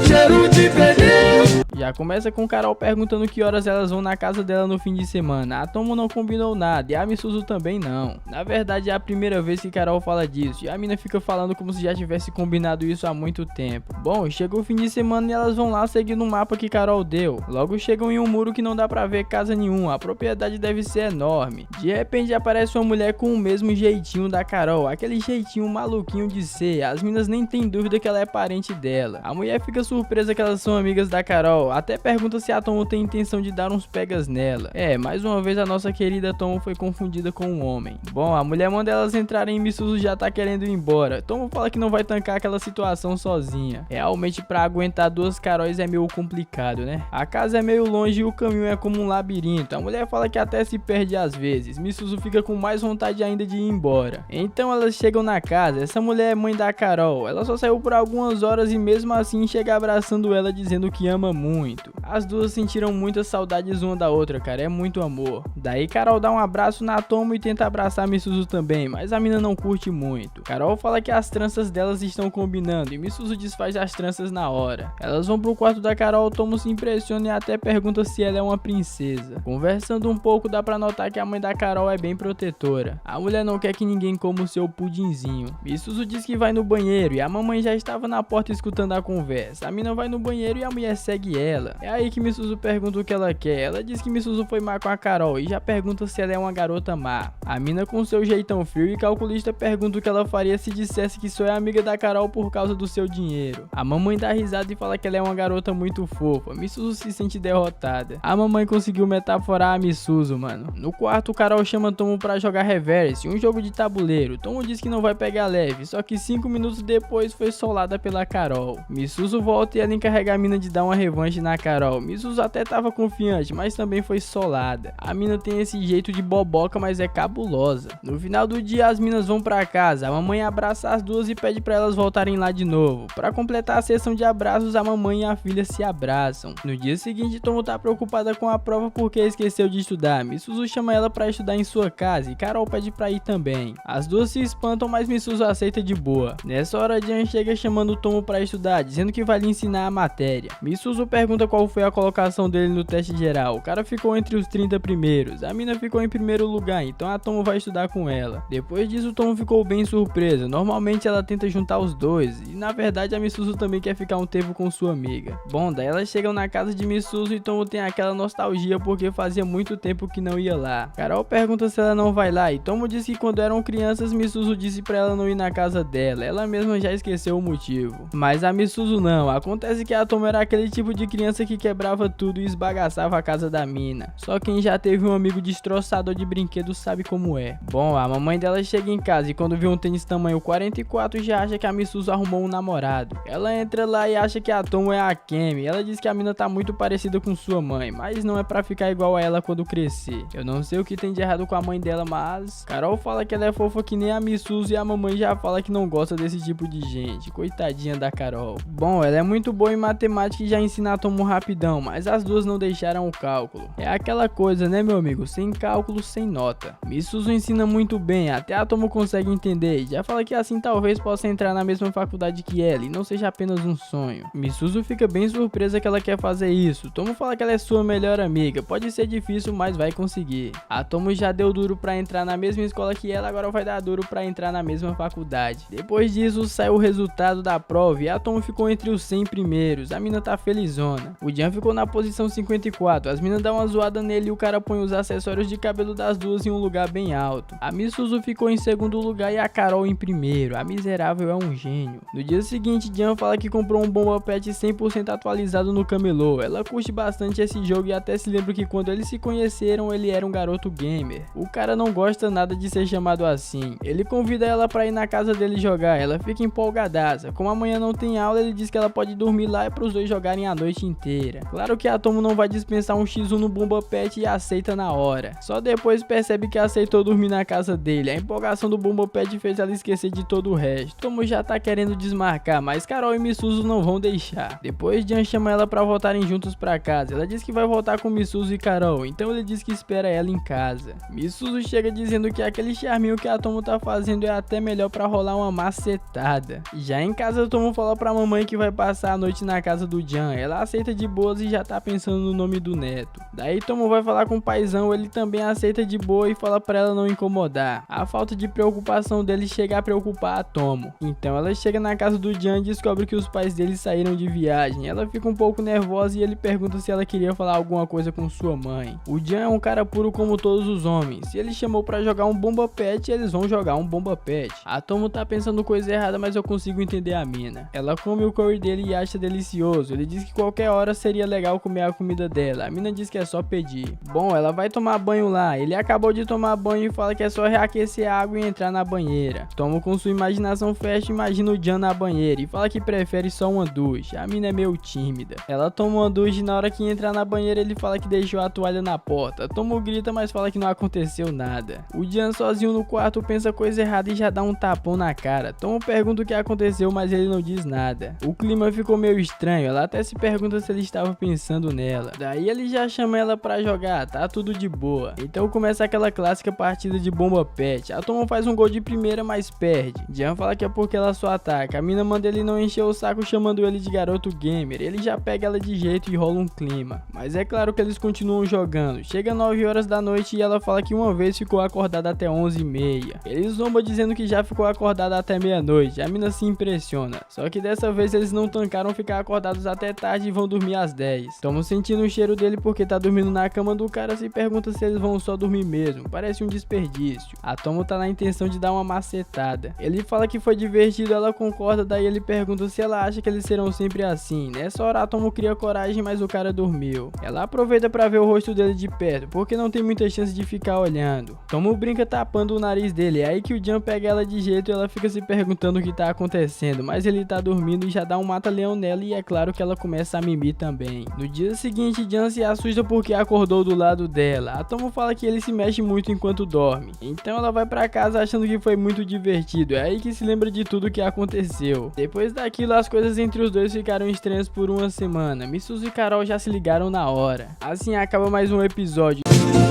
Cheiro de pneu. Já começa com Carol perguntando que horas elas vão na casa dela no fim de semana. A Tomo não combinou nada e a Misuzu também não. Na verdade é a primeira vez que Carol fala disso e a mina fica falando como se já tivesse combinado isso há muito tempo. Bom, chega o fim de semana e elas vão lá seguindo o mapa que Carol deu. Logo chegam em um muro que não dá pra ver casa nenhuma, a propriedade deve ser enorme. De repente aparece uma mulher com o mesmo jeitinho da Carol, aquele jeitinho maluquinho de ser. As minas nem tem dúvida que ela é parente dela. A mulher fica surpresa que elas são amigas da Carol, até pergunta se a Tomo tem intenção de dar uns pegas nela. Mais uma vez a nossa querida Tomo foi confundida com um homem. Bom, a mulher manda elas entrarem e Misuzu já tá querendo ir embora. Tomo fala que não vai tancar aquela situação sozinha. Realmente pra aguentar duas Caróis é meio complicado, né? A casa é meio longe e o caminho é como um labirinto. A mulher fala que até se perde às vezes. Misuzu fica com mais vontade ainda de ir embora. Então elas chegam na casa. Essa mulher é mãe da Carol. Ela só saiu por algumas horas e mesmo assim chega abraçando ela dizendo que ama muito. As duas sentiram muitas saudades uma da outra, cara, é muito amor. Daí Carol dá um abraço na Tomo e tenta abraçar Misuzu também, mas a mina não curte muito. Carol fala que as tranças delas estão combinando e Misuzu desfaz as tranças na hora. Elas vão pro quarto da Carol, Tomo se impressiona e até pergunta se ela é uma princesa. Conversando um pouco dá pra notar que a mãe da Carol é bem protetora. A mulher não quer que ninguém coma o seu pudinzinho. Misuzu diz que vai no banheiro e a mamãe já estava na porta escutando a conversa. A mina vai no banheiro e a mulher segue ela. É aí que Misuzu pergunta o que ela quer. Ela diz que Misuzu foi má com a Carol e já pergunta se ela é uma garota má. A mina com seu jeitão frio e calculista pergunta o que ela faria se dissesse que só é amiga da Carol por causa do seu dinheiro. A mamãe dá risada e fala que ela é uma garota muito fofa. Misuzu se sente derrotada. A mamãe conseguiu metaforar a Misuzu, mano. No quarto, Carol chama Tomo pra jogar Reverse, um jogo de tabuleiro. Tomo diz que não vai pegar leve, só que 5 minutos depois foi solada pela Carol. Misuzu volta e ela encarrega a mina de dar uma revanche na Carol. Misuzu até tava confiante, mas também foi solada. A mina tem esse jeito de boboca, mas é cabulosa. No final do dia, as minas vão pra casa. A mamãe abraça as duas e pede pra elas voltarem lá de novo. Pra completar a sessão de abraços, a mamãe e a filha se abraçam. No dia seguinte, Tomo tá preocupada com a prova porque esqueceu de estudar. Misuzu chama ela pra estudar em sua casa e Carol pede pra ir também. As duas se espantam, mas Misuzu aceita de boa. Nessa hora, Jan chega chamando o Tomo pra estudar, dizendo que vai lhe ensinar a matéria. Misuzu pergunta qual foi a colocação dele no teste geral. O cara ficou entre os 30 primeiros. A mina ficou em primeiro lugar, então a Tomo vai estudar com ela. Depois disso, o Tomo ficou bem surpresa. Normalmente ela tenta juntar os dois, e na verdade a Misuzu também quer ficar um tempo com sua amiga. Bom, daí elas chegam na casa de Misuzu e Tomo tem aquela nostalgia porque fazia muito tempo que não ia lá. Carol pergunta se ela não vai lá e Tomo diz que quando eram crianças Misuzu disse pra ela não ir na casa dela. Ela mesma já esqueceu o motivo. Mas a Misuzu não. Acontece que a Tomo era aquele tipo de criança que quebrava tudo e esbagaçava a casa da mina. Só quem já teve um amigo destroçador de brinquedos sabe como é. Bom, a mamãe dela chega em casa e quando vê um tênis tamanho 44 já acha que a Misuzu arrumou um namorado. Ela entra lá e acha que a Tomo é a Kemi. Ela diz que a mina tá muito parecida com sua mãe, mas não é pra ficar igual a ela quando crescer. Eu não sei o que tem de errado com a mãe dela, mas Carol fala que ela é fofa que nem a Misuzu e a mamãe já fala que não gosta desse tipo de gente. Coitadinha da Carol. Bom, ela é muito boa em matemática e já ensina a Tomo rapidão, mas as duas não deixaram o cálculo. É aquela coisa, né, meu amigo? Sem cálculo, sem nota. Misuzu ensina muito bem, até a Tomo consegue entender e já fala que assim talvez possa entrar na mesma faculdade que ela e não seja apenas um sonho. Misuzu fica bem surpresa que ela quer fazer isso. Tomo fala que ela é sua melhor amiga, pode ser difícil, mas vai conseguir. A Tomo já deu duro pra entrar na mesma escola que ela, agora vai dar duro pra entrar na mesma faculdade. Depois disso, saiu o resultado da prova e a Tomo ficou entre os 100 primeiros. A mina tá felizona. O Jan ficou na posição 54. As minas dão uma zoada nele e o cara põe os acessórios de cabelo das duas em um lugar bem alto. A Misuzu ficou em segundo lugar e a Carol em primeiro. A miserável é um gênio. No dia seguinte, Jan fala que comprou um Bomba Pet 100% atualizado no camelô. Ela curte bastante esse jogo e até se lembra que quando eles se conheceram, ele era um garoto gamer. O cara não gosta nada de ser chamado assim. Ele convida ela pra ir na casa dele jogar. Ela fica empolgadaça. Como amanhã não tem aula, ele diz que ela pode dormir lá e pros dois jogarem a noite inteira. banheira. Claro que a Tomo não vai dispensar um X1 no Bomba Pet e aceita na hora. Só depois percebe que aceitou dormir na casa dele. A empolgação do Bomba Pet fez ela esquecer de todo o resto. Tomo já tá querendo desmarcar, mas Carol e Misuzu não vão deixar. Depois Jan chama ela pra voltarem juntos pra casa. Ela diz que vai voltar com Misuzu e Carol, então ele diz que espera ela em casa. Misuzu chega dizendo que aquele charminho que a Tomo tá fazendo é até melhor pra rolar uma macetada. Já em casa, Tomo fala pra mamãe que vai passar a noite na casa do Jan. Ela aceita de boas e já tá pensando no nome do neto. Daí Tomo vai falar com o paizão, ele também aceita de boa e fala pra ela não incomodar. A falta de preocupação dele chega a preocupar a Tomo. Então ela chega na casa do Jan e descobre que os pais dele saíram de viagem. Ela fica um pouco nervosa e ele pergunta se ela queria falar alguma coisa com sua mãe. O Jan é um cara puro como todos os homens. Se ele chamou pra jogar um Bomba Pet, eles vão jogar um Bomba Pet. A Tomo tá pensando coisa errada, mas eu consigo entender a mina. Ela come o curry dele e acha delicioso. Ele diz que qualquer hora seria legal comer a comida dela. A mina diz que é só pedir. Bom, ela vai tomar banho lá. Ele acabou de tomar banho e fala que é só reaquecer a água e entrar na banheira. Tomo com sua imaginação fértil imagina o Jan na banheira e fala que prefere só uma ducha. A mina é meio tímida. Ela toma uma ducha e na hora que entra na banheira ele fala que deixou a toalha na porta. Tomo grita, mas fala que não aconteceu nada. O Jan sozinho no quarto pensa coisa errada e já dá um tapão na cara. Tomo pergunta o que aconteceu, mas ele não diz nada. O clima ficou meio estranho. Ela até se pergunta se ele estava pensando nela. Daí ele já chama ela pra jogar, tá tudo de boa. Então começa aquela clássica partida de Bomba Pet. A Tomo faz um gol de primeira, mas perde. Jan fala que é porque ela só ataca. A mina manda ele não encher o saco chamando ele de garoto gamer. Ele já pega ela de jeito e rola um clima. Mas é claro que eles continuam jogando. Chega 9 horas da noite e ela fala que uma vez ficou acordada até 11h30. Ele zomba dizendo que já ficou acordada até meia-noite. A mina se impressiona. Só que dessa vez eles não tancaram ficar acordados até tarde e vão dormir às 10. Tamo sentindo o cheiro dele porque tá dormindo na cama do cara, se pergunta se eles vão só dormir mesmo. Parece um desperdício. A Tomo tá na intenção de dar uma macetada. Ele fala que foi divertido, ela concorda, daí ele pergunta se ela acha que eles serão sempre assim. Nessa hora a Tomo cria coragem, mas o cara dormiu. Ela aproveita pra ver o rosto dele de perto, porque não tem muita chance de ficar olhando. Tomo brinca tapando o nariz dele, é aí que o Jan pega ela de jeito e ela fica se perguntando o que tá acontecendo, mas ele tá dormindo e já dá um mata-leão nela e é claro que ela começa a mimir também. No dia seguinte, Jan se assusta porque acordou do lado dela. A Tomo fala que ele se mexe muito enquanto dorme, então ela vai pra casa achando que foi muito divertido, é aí que se lembra de tudo que aconteceu. Depois daquilo, as coisas entre os dois ficaram estranhas por uma semana. Misuzu e Carol já se ligaram na hora. Assim acaba mais um episódio.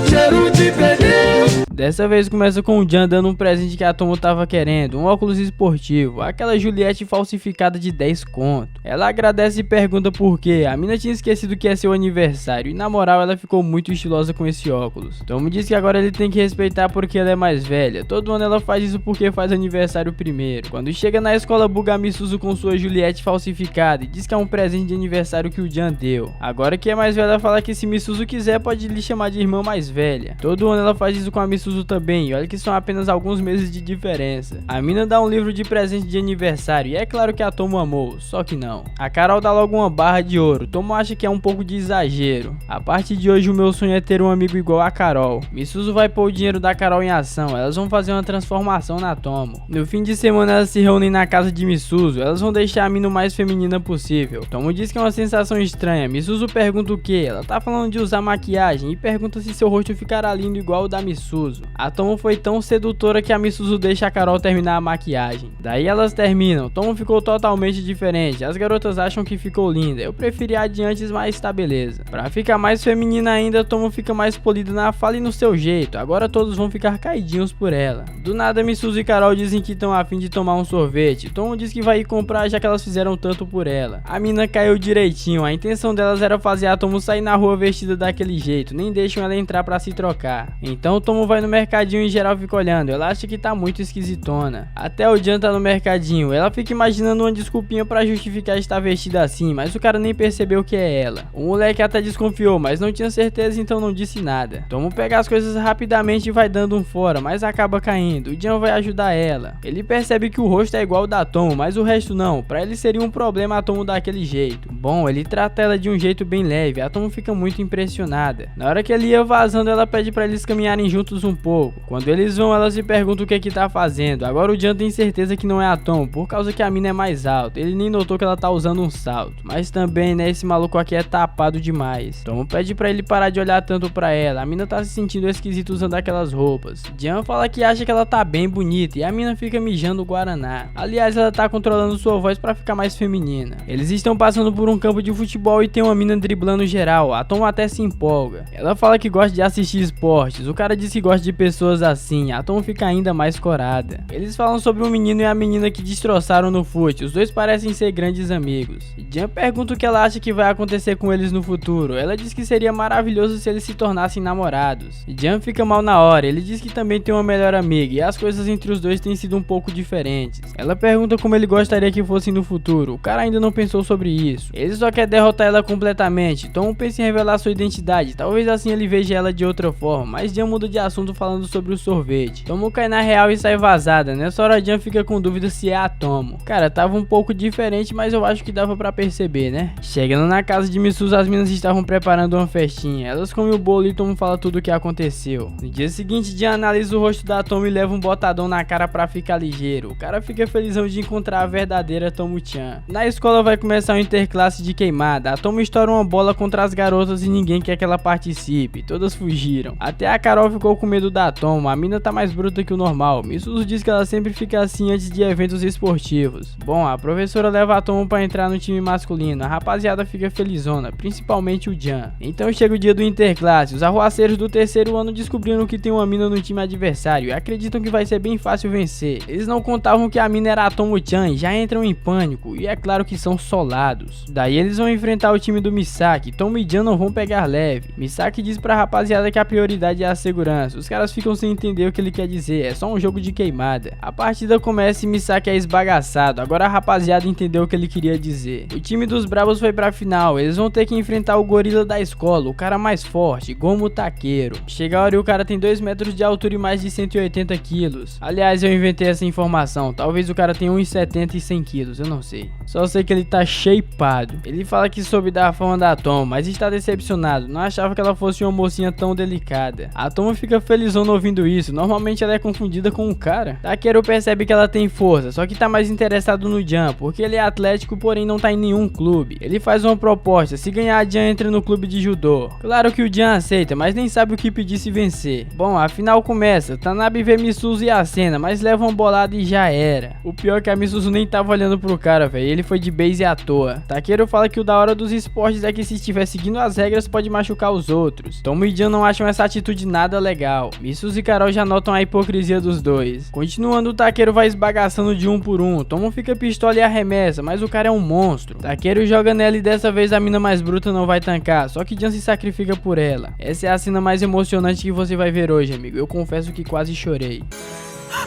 Cheiro de pneu. Dessa vez começa com o Jan dando um presente que a Tomo tava querendo, um óculos esportivo, aquela Juliette falsificada de 10 conto. Ela agradece e pergunta por quê. A mina tinha esquecido que é seu aniversário e na moral ela ficou muito estilosa com esse óculos. Tomo diz que agora ele tem que respeitar porque ela é mais velha. Todo ano ela faz isso porque faz aniversário primeiro. Quando chega na escola, buga a Misuzu com sua Juliette falsificada e diz que é um presente de aniversário que o Jan deu. Agora que é mais velha, fala que se Misuzu quiser pode lhe chamar de irmã mais velha. Todo ano ela faz isso com a Misuzu também, e olha que são apenas alguns meses de diferença. A mina dá um livro de presente de aniversário e é claro que a Tomo amou, só que não. A Carol dá logo uma barra de ouro. Tomo acha que é um pouco de exagero. A partir de hoje o meu sonho é ter um amigo igual a Carol. Misuzu vai pôr o dinheiro da Carol em ação, elas vão fazer uma transformação na Tomo. No fim de semana elas se reúnem na casa de Misuzu, elas vão deixar a mina o mais feminina possível. Tomo diz que é uma sensação estranha. Misuzu pergunta o que? Ela tá falando de usar maquiagem e pergunta se seu rosto ficará lindo igual o da Misuzu. A Tomo foi tão sedutora que a Misuzu deixa a Carol terminar a maquiagem. Daí elas terminam. Tomo ficou totalmente diferente. As garotas acham que ficou linda. Eu preferi a de antes, mas tá beleza. Pra ficar mais feminina ainda, Tomo fica mais polida na fala e no seu jeito. Agora todos vão ficar caidinhos por ela. Do nada, Misuzu e Carol dizem que estão a fim de tomar um sorvete. Tomo diz que vai ir comprar já que elas fizeram tanto por ela. A mina caiu direitinho. A intenção delas era fazer a Tomo sair na rua vestida daquele jeito. Nem deixam ela entrar pra se trocar. Então Tomo vai no mercadinho e geral fica olhando. Ela acha que tá muito esquisitona. Até o Jan tá no mercadinho. Ela fica imaginando uma desculpinha pra justificar estar vestida assim, mas o cara nem percebeu que é ela. O moleque até desconfiou, mas não tinha certeza, então não disse nada. Tomo pega as coisas rapidamente e vai dando um fora, mas acaba caindo. O Jan vai ajudar ela. Ele percebe que o rosto é igual ao da Tomo, mas o resto não. Pra ele seria um problema a Tomo daquele jeito. Bom, ele trata ela de um jeito bem leve, a Tomo fica muito impressionada. Na hora que ele ia vazando, ela pede pra eles caminharem juntos um pouco. Quando eles vão, ela se pergunta o que é que tá fazendo. Agora o Jan tem certeza que não é a Tomo, por causa que a mina é mais alta. Ele nem notou que ela tá usando um salto. Mas também, né, esse maluco aqui é tapado demais. Tomo pede pra ele parar de olhar tanto pra ela. A mina tá se sentindo esquisita usando aquelas roupas. Jan fala que acha que ela tá bem bonita e a mina fica mijando o guaraná. Aliás, ela tá controlando sua voz pra ficar mais feminina. Eles estão passando por um campo de futebol e tem uma mina driblando geral. A Tomo até se empolga. Ela fala que gosta de assistir esportes. O cara diz que gosta de pessoas assim. A Tomo fica ainda mais corada. Eles falam sobre um menino e a menina que destroçaram no fute. Os dois parecem ser grandes amigos. Jan pergunta o que ela acha que vai acontecer com eles no futuro. Ela diz que seria maravilhoso se eles se tornassem namorados. Jan fica mal na hora. Ele diz que também tem uma melhor amiga e as coisas entre os dois têm sido um pouco diferentes. Ela pergunta como ele gostaria que fosse no futuro. O cara ainda não pensou sobre isso. Ele só quer derrotar ela completamente. Tom pensa em revelar sua identidade. Talvez assim ele veja ela de outra forma. Mas Jan muda de assunto falando sobre o sorvete. Tomo cai na real e sai vazada. Nessa hora Jan fica com dúvida se é a Tomo. Cara, tava um pouco diferente, mas eu acho que dava pra perceber, né? Chegando na casa de Misuzu, as meninas estavam preparando uma festinha. Elas comem o bolo e Tomo fala tudo o que aconteceu. No dia seguinte, Jan analisa o rosto da Tomo e leva um botadão na cara pra ficar ligeiro. O cara fica felizão de encontrar a verdadeira Tomo-chan. Na escola vai começar um interclasse de queimada. A Tomo estoura uma bola contra as garotas e ninguém quer que ela participe. Todas fugiram. Até a Carol ficou com medo da Tomo. A mina tá mais bruta que o normal. Misuzu diz que ela sempre fica assim antes de eventos esportivos. Bom, a professora leva a Tomo pra entrar no time masculino. A rapaziada fica felizona, principalmente o Jan. Então chega o dia do interclasse. Os arruaceiros do terceiro ano descobriram que tem uma mina no time adversário e acreditam que vai ser bem fácil vencer. Eles não contavam que a mina era a Tomo-chan e já entram em pânico, e é claro que são solados. Daí eles vão enfrentar o time do Misaki. Tomo e Jan não vão pegar leve. Misaki diz pra rapaziada que a prioridade é a segurança. Os caras ficam sem entender o que ele quer dizer, é só um jogo de queimada. A partida começa e Misaki é esbagaçado. Agora a rapaziada entendeu o que ele queria dizer. O time dos bravos foi pra final. Eles vão ter que enfrentar o gorila da escola, o cara mais forte, Gomu Takeru. Chega a hora e o cara tem 2 metros de altura e mais de 180 quilos. Aliás, eu inventei essa informação. Talvez o cara tenha 1,70 e 100 quilos, eu não sei. Só sei que ele tá shapeado. Ele fala que soube da fama da Tomo, mas está decepcionado. Não achava que ela fosse uma mocinha tão delicada. A Tomo fica felizona ouvindo isso. Normalmente ela é confundida com o cara. Takeru percebe que ela tem força, só que tá mais interessado no Jan, porque ele é atlético, porém não tá em nenhum clube. Ele faz uma proposta, se ganhar a Jan entra no clube de judô. Claro que o Jan aceita, mas nem sabe o que pedir se vencer. Bom, a final começa. Tanabe vê Misuzu e a cena, mas leva uma bolada e já era. O pior é que a Misuzu nem tava olhando pro cara, velho. Ele foi de base à toa. Takeru fala que o da hora dos esportes é que se estiver seguindo as regras pode machucar os outros. Tomo e Jan não acham essa atitude nada legal. Misuzu e Carol já notam a hipocrisia dos dois. Continuando, o Takeru vai esbagaçando de um por um. Tomo fica pistola e arremessa, mas o cara é um monstro. Takeru joga nela e dessa vez a mina mais bruta não vai tancar, só que Jan se sacrifica por ela. Essa é a cena mais emocionante que você vai ver hoje, amigo. Eu confesso que quase chorei.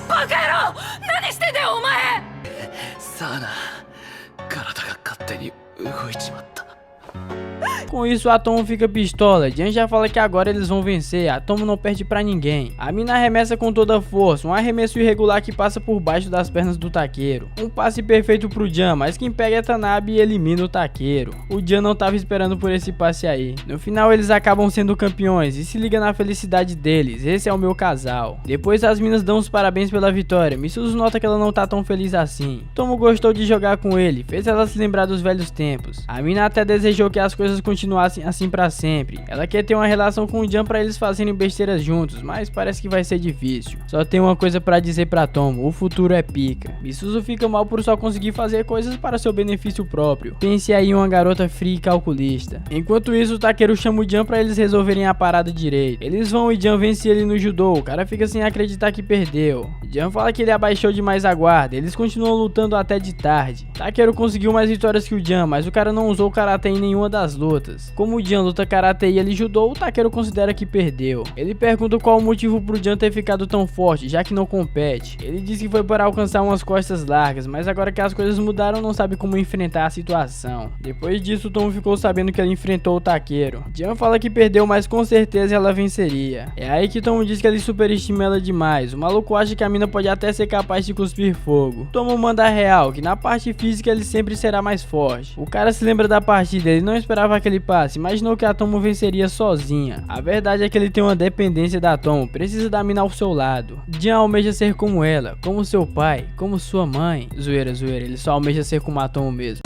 Bakero! Nani shite o omae! Sana, karada ga katteni ugoichimatta. Com isso, a Tomo fica pistola. Jan já fala que agora eles vão vencer. A Tomo não perde pra ninguém. A mina arremessa com toda a força. Um arremesso irregular que passa por baixo das pernas do Takeru. Um passe perfeito pro Jan, mas quem pega é Tanabe e elimina o Takeru. O Jan não tava esperando por esse passe aí. No final, eles acabam sendo campeões e se liga na felicidade deles. Esse é o meu casal. Depois, as minas dão os parabéns pela vitória. Misuzu nota que ela não tá tão feliz assim. Tomo gostou de jogar com ele. Fez ela se lembrar dos velhos tempos. A mina até desejou que as coisas continuassem assim pra sempre. Ela quer ter uma relação com o Jan pra eles fazerem besteiras juntos, mas parece que vai ser difícil. Só tem uma coisa pra dizer pra Tomo, o futuro é pica. Misuzu fica mal por só conseguir fazer coisas para seu benefício próprio. Pense aí em uma garota fria e calculista. Enquanto isso, o Takeru chama o Jan pra eles resolverem a parada direito. Eles vão e Jan vence ele no judô. O cara fica sem acreditar que perdeu. Jan fala que ele abaixou demais a guarda. Eles continuam lutando até de tarde. Takeru conseguiu mais vitórias que o Jan, mas o cara não usou o karatê em nenhuma das lutas. lutas. Como o Jan luta karatê e ele judô, o Takeru considera que perdeu. Ele pergunta qual o motivo pro Jan ter ficado tão forte, já que não compete. Ele diz que foi para alcançar umas costas largas, mas agora que as coisas mudaram, não sabe como enfrentar a situação. Depois disso, Tomo ficou sabendo que ele enfrentou o Takeru. Jan fala que perdeu, mas com certeza ela venceria. É aí que Tomo diz que ele superestima ela demais. O maluco acha que a mina pode até ser capaz de cuspir fogo. Tomo manda a real, que na parte física ele sempre será mais forte. O cara se lembra da partida, ele não esperava aquele passe, imaginou que a Tomo venceria sozinha. A verdade é que ele tem uma dependência da Tomo, precisa da mina ao seu lado. Jan almeja ser como ela, como seu pai, como sua mãe. Zoeira, ele só almeja ser como a Tomo mesmo.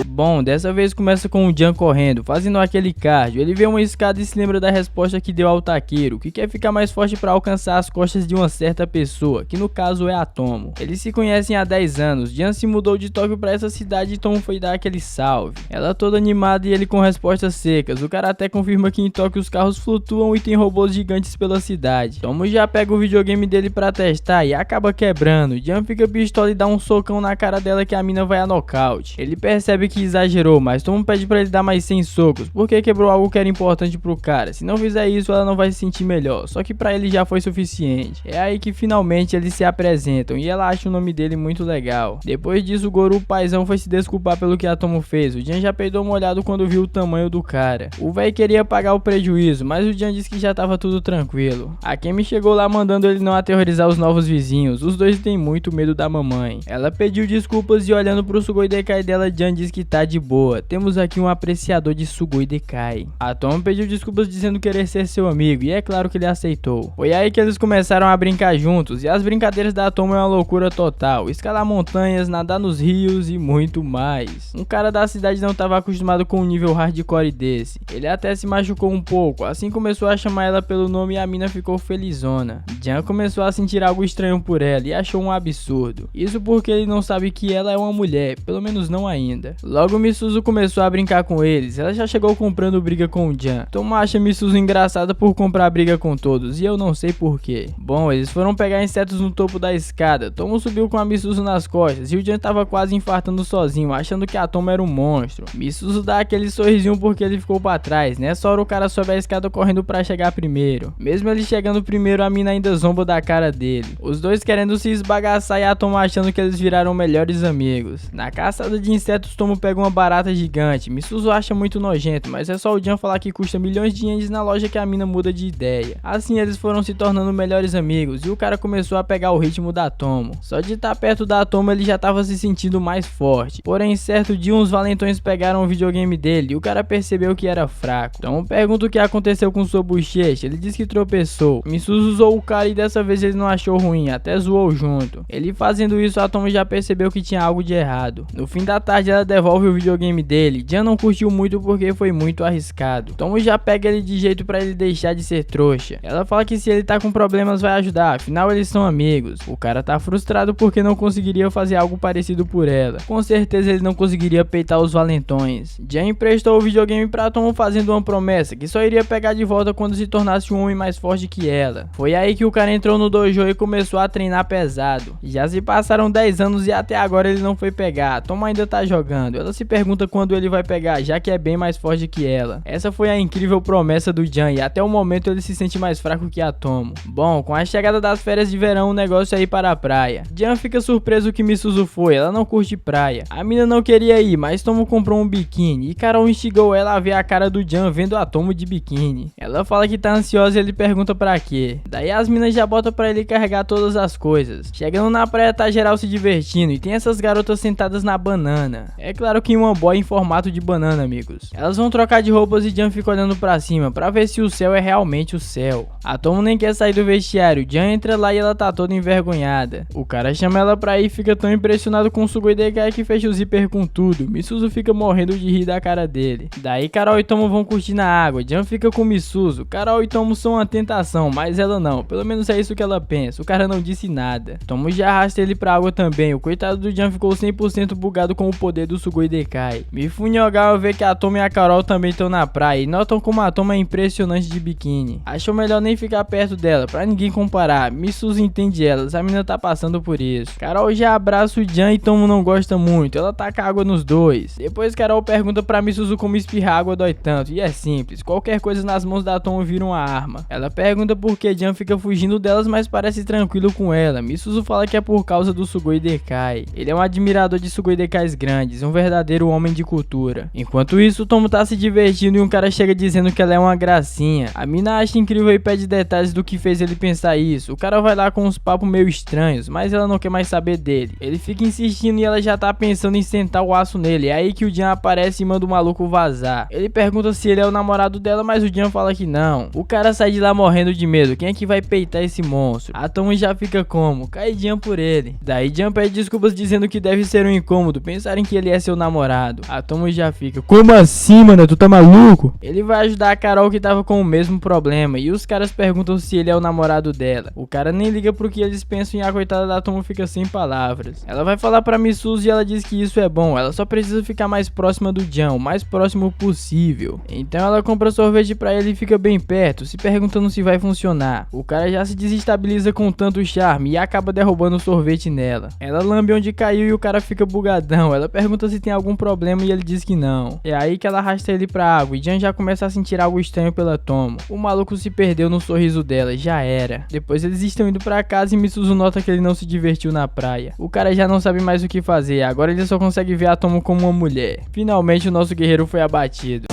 Bom, dessa vez começa com o Jan correndo, fazendo aquele cardio. Ele vê uma escada e se lembra da resposta que deu ao Takeru, que quer ficar mais forte para alcançar as costas de uma certa pessoa, que no caso é a Tomo. Eles se conhecem há 10 anos, Jan se mudou de Tóquio para essa cidade e Tomo foi dar aquele salve. Ela toda animada e ele com respostas secas. O cara até confirma que em Tóquio os carros flutuam e tem robôs gigantes pela cidade. Tomo já pega o videogame dele para testar e acaba quebrando. Jan fica pistola e dá um socão na cara dela que a mina vai a nocaute. Ele percebe que exagerou, mas Tomo pede pra ele dar mais 100 socos, porque quebrou algo que era importante pro cara. Se não fizer isso, ela não vai se sentir melhor, só que pra ele já foi suficiente. É aí que finalmente eles se apresentam e ela acha o nome dele muito legal. Depois disso, o Goru paizão foi se desculpar pelo que a Tomo fez. O Jan já peidou molhado quando viu o tamanho do cara. O véi queria pagar o prejuízo, mas o Jan disse que já tava tudo tranquilo. A Kemi chegou lá mandando ele não aterrorizar os novos vizinhos. Os dois têm muito medo da mamãe. Ela pediu desculpas e olhando pro Sugoi Dekai dela, Jan diz que tá de boa. Temos aqui um apreciador de Sugoi Dekai. A Tomo pediu desculpas dizendo querer ser seu amigo e é claro que ele aceitou. Foi aí que eles começaram a brincar juntos e as brincadeiras da Tomo é uma loucura total. Escalar montanhas, nadar nos rios e muito mais. Um cara da cidade não estava acostumado com um nível hardcore desse. Ele até se machucou um pouco, assim começou a chamar ela pelo nome e a mina ficou felizona. Jan começou a sentir algo estranho por ela e achou um absurdo. Isso porque ele não sabe que ela é uma mulher, pelo menos não ainda. Logo Misuzu começou a brincar com eles, ela já chegou comprando briga com o Jan. Tomo acha Misuzu engraçada por comprar briga com todos e eu não sei porquê. Bom, eles foram pegar insetos no topo da escada. Tomo subiu com a Misuzu nas costas e o Jan tava quase infartando sozinho, achando que a Tomo era um monstro. Misuzu dá aquele sorrisinho porque ele ficou pra trás. Nessa hora o cara sobe a escada correndo pra chegar primeiro. Mesmo ele chegando primeiro, a mina ainda zomba da cara dele. Os dois querendo se esbagaçar e a Tomo achando que eles viraram melhores amigos. Na caçada de insetos, Tomo pega uma barata gigante. Misuzu acha muito nojento, mas é só o Jan falar que custa milhões de ienes na loja que a mina muda de ideia. Assim eles foram se tornando melhores amigos e o cara começou a pegar o ritmo da Tomo. Só de estar perto da Tomo ele já tava se sentindo mais forte. Porém, certo dia uns valentões pegaram o videogame dele e o cara percebeu que era fraco. Tomo pergunta o que aconteceu com sua bochecha. Ele diz que tropeçou. Misuzu usou o cara e dessa vez ele não achou ruim, até zoou junto. Ele fazendo isso, a Tomo já percebeu que tinha algo de errado. No fim da tarde ela devolve o videogame dele. Jan não curtiu muito porque foi muito arriscado. Tomo já pega ele de jeito pra ele deixar de ser trouxa. Ela fala que se ele tá com problemas vai ajudar, afinal eles são amigos. O cara tá frustrado porque não conseguiria fazer algo parecido por ela. Com certeza ele não conseguiria peitar os valentões. Jan emprestou o videogame pra Tomo fazendo uma promessa que só iria pegar de volta quando se tornasse um homem mais forte que ela. Foi aí que o cara entrou no dojo e começou a treinar pesado. Já se passaram 10 anos e até agora ele não foi pegar. Tomo ainda tá jogando. Ela se pergunta quando ele vai pegar, já que é bem mais forte que ela. Essa foi a incrível promessa do Jan e até o momento ele se sente mais fraco que a Tomo. Bom, com a chegada das férias de verão o negócio é ir para a praia. Jan fica surpreso que Misuzu foi, ela não curte praia. A mina não queria ir, mas Tomo comprou um biquíni e Carol instigou ela a ver a cara do Jan vendo a Tomo de biquíni. Ela fala que tá ansiosa e ele pergunta pra quê. Daí as minas já botam pra ele carregar todas as coisas. Chegando na praia tá geral se divertindo e tem essas garotas sentadas na banana. É claro que uma boy em formato de banana, amigos. Elas vão trocar de roupas e Jan fica olhando pra cima pra ver se o céu é realmente o céu. A Tomo nem quer sair do vestiário, Jan entra lá e ela tá toda envergonhada. O cara chama ela pra ir e fica tão impressionado com o Sugoi Dekai que fecha o zíper com tudo. Misuzu fica morrendo de rir da cara dele. Daí Carol e Tomo vão curtir na água, Jan fica com Misuzu. Carol e Tomo são uma tentação, mas ela não. Pelo menos é isso que ela pensa, o cara não disse nada. Tomo já arrasta ele pra água também, o coitado do Jan ficou 100% bugado com o poder do Sugoi Dekai. Mifune e Ogawa vê que a Tomo e a Carol também estão na praia e notam como a Tomo é impressionante de biquíni. Achou melhor nem ficar perto dela, pra ninguém comparar. Misuzu entende elas, a menina tá passando por isso. Carol já abraça o Jan e Tomo não gosta muito, ela taca água nos dois. Depois Depois Carol pergunta pra Misuzu como espirrar água dói tanto, e é simples, qualquer coisa nas mãos da Tomo vira uma arma. Ela pergunta por que Jan fica fugindo delas, mas parece tranquilo com ela. Misuzu fala que é por causa do Sugoi Dekai. Ele é um admirador de Sugoi Dekais grandes, um verdadeiro homem de cultura. Enquanto isso, Tomo tá se divertindo e um cara chega dizendo que ela é uma gracinha. A mina acha incrível e pede detalhes do que fez ele pensar isso. O cara vai lá com uns papos meio estranhos, mas ela não quer mais saber dele. Ele fica insistindo e ela já tá pensando em sentar o aço nele. É aí que o Jan aparece e manda o maluco vazar. Ele pergunta se ele é o namorado dela, mas o Jan fala que não. O cara sai de lá morrendo de medo. Quem é que vai peitar esse monstro? A Tomo já fica como? Cai Jan por ele. Daí Jan pede desculpas dizendo que deve ser um incômodo pensarem que ele é seu namorado. A Tomo já fica, como assim, mano? Tu tá maluco? Ele vai ajudar a Carol que tava com o mesmo problema e os caras perguntam se ele é o namorado dela. O cara nem liga pro que eles pensam e a coitada da Tomo fica sem palavras. Ela vai falar pra Misuzu e ela diz que isso é bom, ela só precisa ficar mais próxima do Jan, o mais próximo possível. Então ela compra sorvete pra ele e fica bem perto, se perguntando se vai funcionar. O cara já se desestabiliza com tanto charme e acaba derrubando o sorvete nela. Ela lambe onde caiu e o cara fica bugadão. Ela pergunta se tem algum problema e ele diz que não. É aí que ela arrasta ele pra água e Jan já começa a sentir algo estranho pela Tomo. O maluco se perdeu no sorriso dela, já era. Depois eles estão indo pra casa e Misuzu nota que ele não se divertiu na praia. O cara já não sabe mais o que fazer, agora ele só consegue ver a Tomo como uma mulher. Finalmente o nosso guerreiro foi abatido.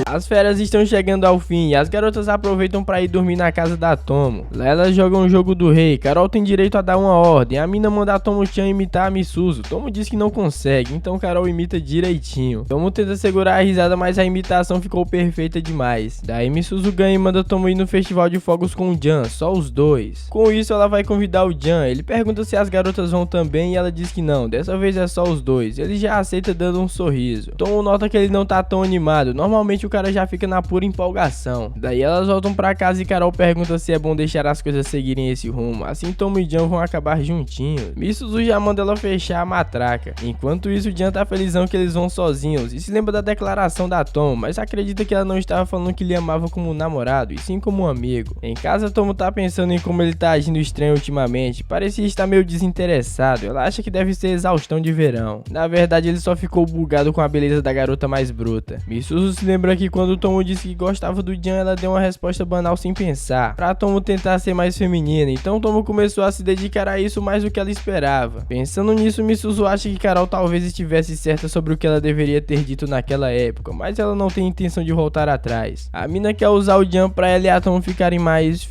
As férias estão chegando ao fim e as garotas aproveitam pra ir dormir na casa da Tomo. Lá elas jogam o jogo do rei. Carol tem direito a dar uma ordem. A mina manda a Tomo-chan imitar a Misuzu. Tomo diz que não consegue, então Carol imita direitinho. Tomo tenta segurar a risada, mas a imitação ficou perfeita demais. Daí Misuzu ganha e manda Tomo ir no festival de fogos com o Jan, só os dois. Com isso ela vai convidar o Jan. Ele pergunta se as garotas vão também e ela diz que não, dessa vez é só os dois. Ele já aceita dando um sorriso. Tomo nota que ele não tá tão animado. Normalmente o cara já fica na pura empolgação. Daí elas voltam pra casa e Carol pergunta se é bom deixar as coisas seguirem esse rumo. Assim Tomo e Jan vão acabar juntinhos. Misuzu já manda ela fechar a matraca. Enquanto isso, Jan tá felizão que eles vão sozinhos e se lembra da declaração da Tomo, mas acredita que ela não estava falando que lhe amava como um namorado, e sim como um amigo. Em casa, Tomo tá pensando em como ele tá agindo estranho ultimamente. Parecia estar meio desinteressado. Ela acha que deve ser exaustão de verão. Na verdade, ele só ficou bugado com a beleza da garota mais bruta. Misuzu se lembra que quando Tomo disse que gostava do Jan, ela deu uma resposta banal sem pensar, pra Tomo tentar ser mais feminina. Então Tomo começou a se dedicar a isso mais do que ela esperava. Pensando nisso, Misuzu acha que Carol talvez estivesse certa sobre o que ela deveria ter dito naquela época, mas ela não tem intenção de voltar atrás. A mina quer usar o Jan pra ela e a Tomo ficarem mais...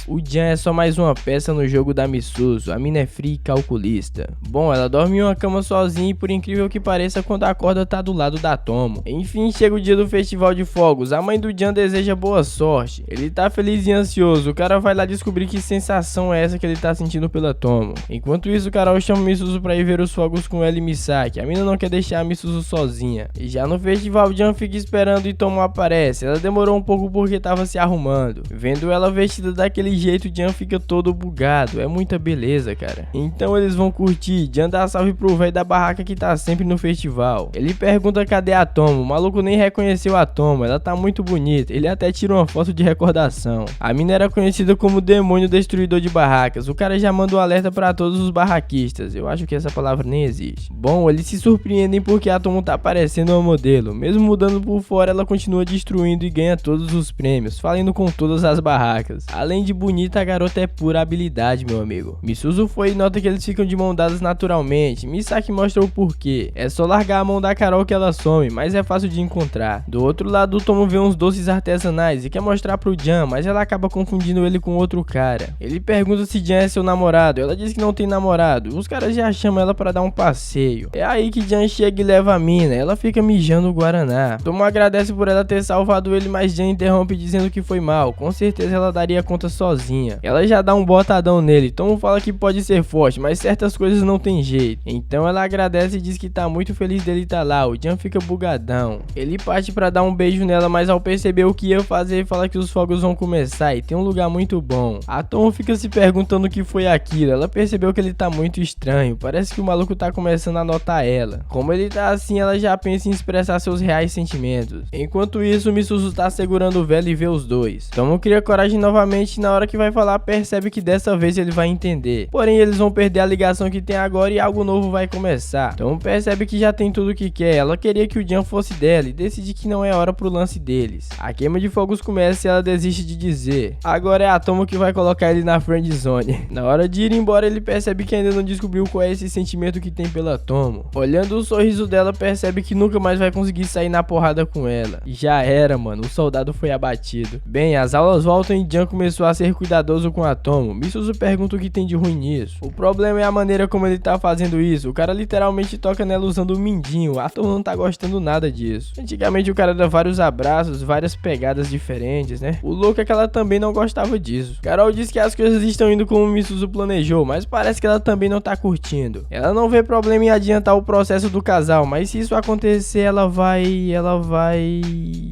O Jan é só mais uma peça no jogo da Misuzu, a mina é fria e calculista. Bom, ela dorme em uma cama sozinha e por incrível que pareça, quando acorda tá do lado da Tomo. Enfim, chega o dia do festival de fogos, a mãe do Jan deseja boa sorte. Ele tá feliz e ansioso, o cara vai lá descobrir que sensação é essa que ele tá sentindo pela Tomo. Enquanto isso, Carol chama Misuzu pra ir ver os fogos com ela e Misaki. A mina não quer deixar a Misuzu sozinha. E já no festival, Jan fica esperando e Tomo aparece. Ela demorou um pouco porque tava se arrumando. Vendo ela vestida daquele jeito, Jan fica todo bugado. É muita beleza, cara. Então eles vão curtir. Jan dá salve pro velho da barraca que tá sempre no festival. Ele pergunta cadê a Tomo. O maluco nem reconheceu a Tomo. Ela tá muito bonita. Ele até tira uma foto de recordação. A mina era conhecida como demônio destruidor de barracas. O cara já manda um alerta pra todos os barraquistas. Eu acho que essa palavra nem existe. Bom, eles se surpreendem porque a Tomo tá parecendo uma modelo. Mesmo mudando por fora, ela continua destruindo e ganha todos os prêmios, falando com todas as barracas. Além de bonita, a garota é pura habilidade, meu amigo. Misuzu foi e nota que eles ficam de mão dadas naturalmente. Misaki mostra o porquê. É só largar a mão da Carol que ela some, mas é fácil de encontrar. Do outro lado, o Tomo vê uns doces artesanais e quer mostrar pro Jan, mas ela acaba confundindo ele com outro cara. Ele pergunta se Jan é seu namorado. Ela diz que não tem namorado. Os caras já chamam ela pra dar um passeio. É aí que Jan chega e leva a mina. Ela fica mijando o Guaraná. Tomo agradece por ela ter salvado ele, mas Jan interrompe dizendo que foi mal. Com certeza ela daria conta sozinha. Ela já dá um botadão nele. Tomo fala que pode ser forte, mas certas coisas não tem jeito. Então ela agradece e diz que tá muito feliz dele tá lá. O Jan fica bugadão. Ele parte pra dar um beijo nela, mas ao perceber o que ia fazer, fala que os fogos vão começar e tem um lugar muito bom. A Tomo fica se perguntando o que foi aquilo. Ela percebeu que ele tá muito estranho. Parece que o maluco tá começando a notar ela. Como ele tá assim, ela já pensa em expressar seus reais sentimentos. Enquanto isso, Misuzu tá segurando o velho e vê os dois. Tomo cria coragem novamente e na hora hora que vai falar percebe que dessa vez ele vai entender. Porém eles vão perder a ligação que tem agora e algo novo vai começar. Tomo percebe que já tem tudo o que quer. Ela queria que o Jan fosse dela e decide que não é hora pro lance deles. A queima de fogos começa e ela desiste de dizer. Agora é a Tomo que vai colocar ele na friend zone. Na hora de ir embora ele percebe que ainda não descobriu qual é esse sentimento que tem pela Tomo. Olhando o sorriso dela percebe que nunca mais vai conseguir sair na porrada com ela. E já era, mano, o soldado foi abatido. Bem, as aulas voltam e Jan começou a ser cuidadoso com a Tomo. Misuzu pergunta o que tem de ruim nisso. O problema é a maneira como ele tá fazendo isso. O cara literalmente toca nela usando o mindinho. A Tomo não tá gostando nada disso. Antigamente o cara dá vários abraços, várias pegadas diferentes, né? O louco é que ela também não gostava disso. Carol diz que as coisas estão indo como Misuzu planejou, mas parece que ela também não tá curtindo. Ela não vê problema em adiantar o processo do casal, mas se isso acontecer, ela vai...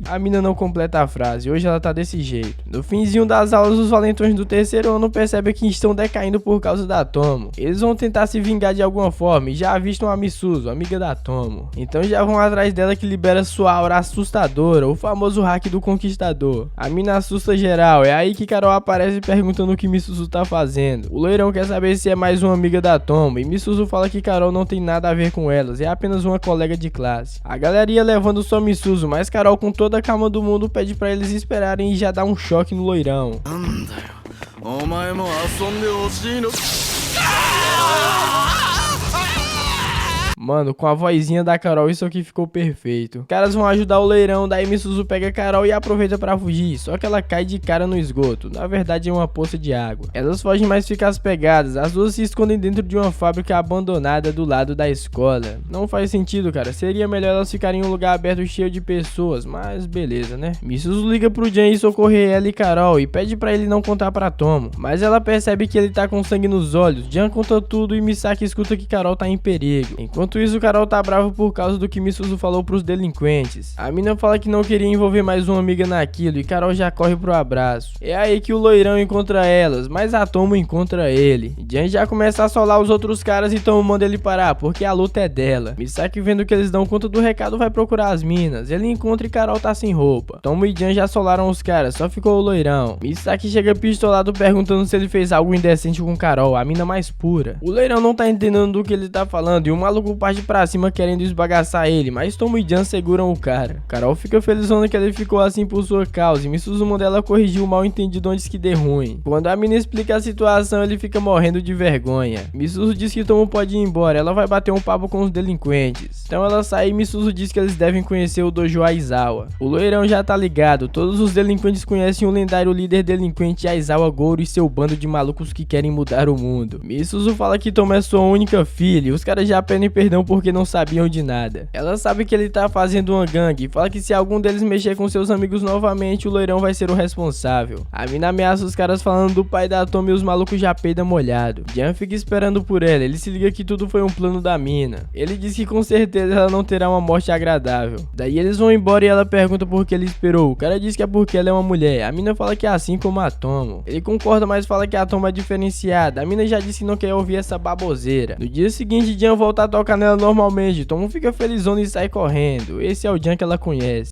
A mina não completa a frase. Hoje ela tá desse jeito. No finzinho das aulas, os valentões do terceiro ano percebem que estão decaindo por causa da Tomo. Eles vão tentar se vingar de alguma forma e já avistam a Misuzu, amiga da Tomo. Então já vão atrás dela que libera sua aura assustadora, o famoso hack do conquistador. A mina assusta geral, é aí que Carol aparece perguntando o que Misuzu tá fazendo. O loirão quer saber se é mais uma amiga da Tomo e Misuzu fala que Carol não tem nada a ver com elas, é apenas uma colega de classe. A galera ia levando só Misuzu, mas Carol com toda a calma do mundo pede pra eles esperarem e já dá um choque no loirão. Mano, com a vozinha da Carol isso aqui ficou perfeito. Os caras vão ajudar o leirão, daí Misuzu pega a Carol e aproveita pra fugir, só que ela cai de cara no esgoto, na verdade é uma poça de água. Elas fogem, mas ficam as pegadas, as duas se escondem dentro de uma fábrica abandonada do lado da escola. Não faz sentido, cara, seria melhor elas ficarem em um lugar aberto cheio de pessoas, mas beleza, né? Misuzu liga pro Jan e socorrer ela e Carol e pede pra ele não contar pra Tomo, mas ela percebe que ele tá com sangue nos olhos. Jan conta tudo e Misaki escuta que Carol tá em perigo. Enquanto isso, Carol tá bravo por causa do que Misuzu falou pros delinquentes. A mina fala que não queria envolver mais uma amiga naquilo e Carol já corre pro abraço. É aí que o loirão encontra elas, mas a Tomo encontra ele. Jan já começa a assolar os outros caras e Tomo manda ele parar, porque a luta é dela. Misaki, vendo que eles dão conta do recado, vai procurar as minas. Ele encontra e Carol tá sem roupa. Tomo e Jan já assolaram os caras, só ficou o loirão. Misaki chega pistolado perguntando se ele fez algo indecente com Carol, a mina mais pura. O loirão não tá entendendo do que ele tá falando e o maluco parte pra cima querendo esbagaçar ele, mas Tomo e Jan seguram o cara. Carol fica felizona que ele ficou assim por sua causa e Misuzu manda ela corrigir o mal entendido antes que dê ruim. Quando a mina explica a situação, ele fica morrendo de vergonha. Misuzu diz que Tomo pode ir embora, ela vai bater um papo com os delinquentes. Então ela sai e Misuzu diz que eles devem conhecer o Dojo Aizawa. O loirão já tá ligado, todos os delinquentes conhecem o lendário líder delinquente Aizawa Goro e seu bando de malucos que querem mudar o mundo. Misuzu fala que Tomo é sua única filha e os caras já pedem perdão porque não sabiam de nada. Ela sabe que ele tá fazendo uma gangue e fala que se algum deles mexer com seus amigos novamente, o loirão vai ser o responsável. A mina ameaça os caras falando do pai da Tomo e os malucos já peidam molhado. Jan fica esperando por ela, ele se liga que tudo foi um plano da mina. Ele diz que com certeza ela não terá uma morte agradável. Daí eles vão embora e ela pergunta por que ele esperou. O cara diz que é porque ela é uma mulher. A mina fala que é assim como a Tomo. Ele concorda, mas fala que a Tomo é diferenciada. A mina já disse que não quer ouvir essa baboseira. No dia seguinte, Jan volta a tocar nela normalmente. Tomo fica felizona e sai correndo. Esse é o Jan que ela conhece.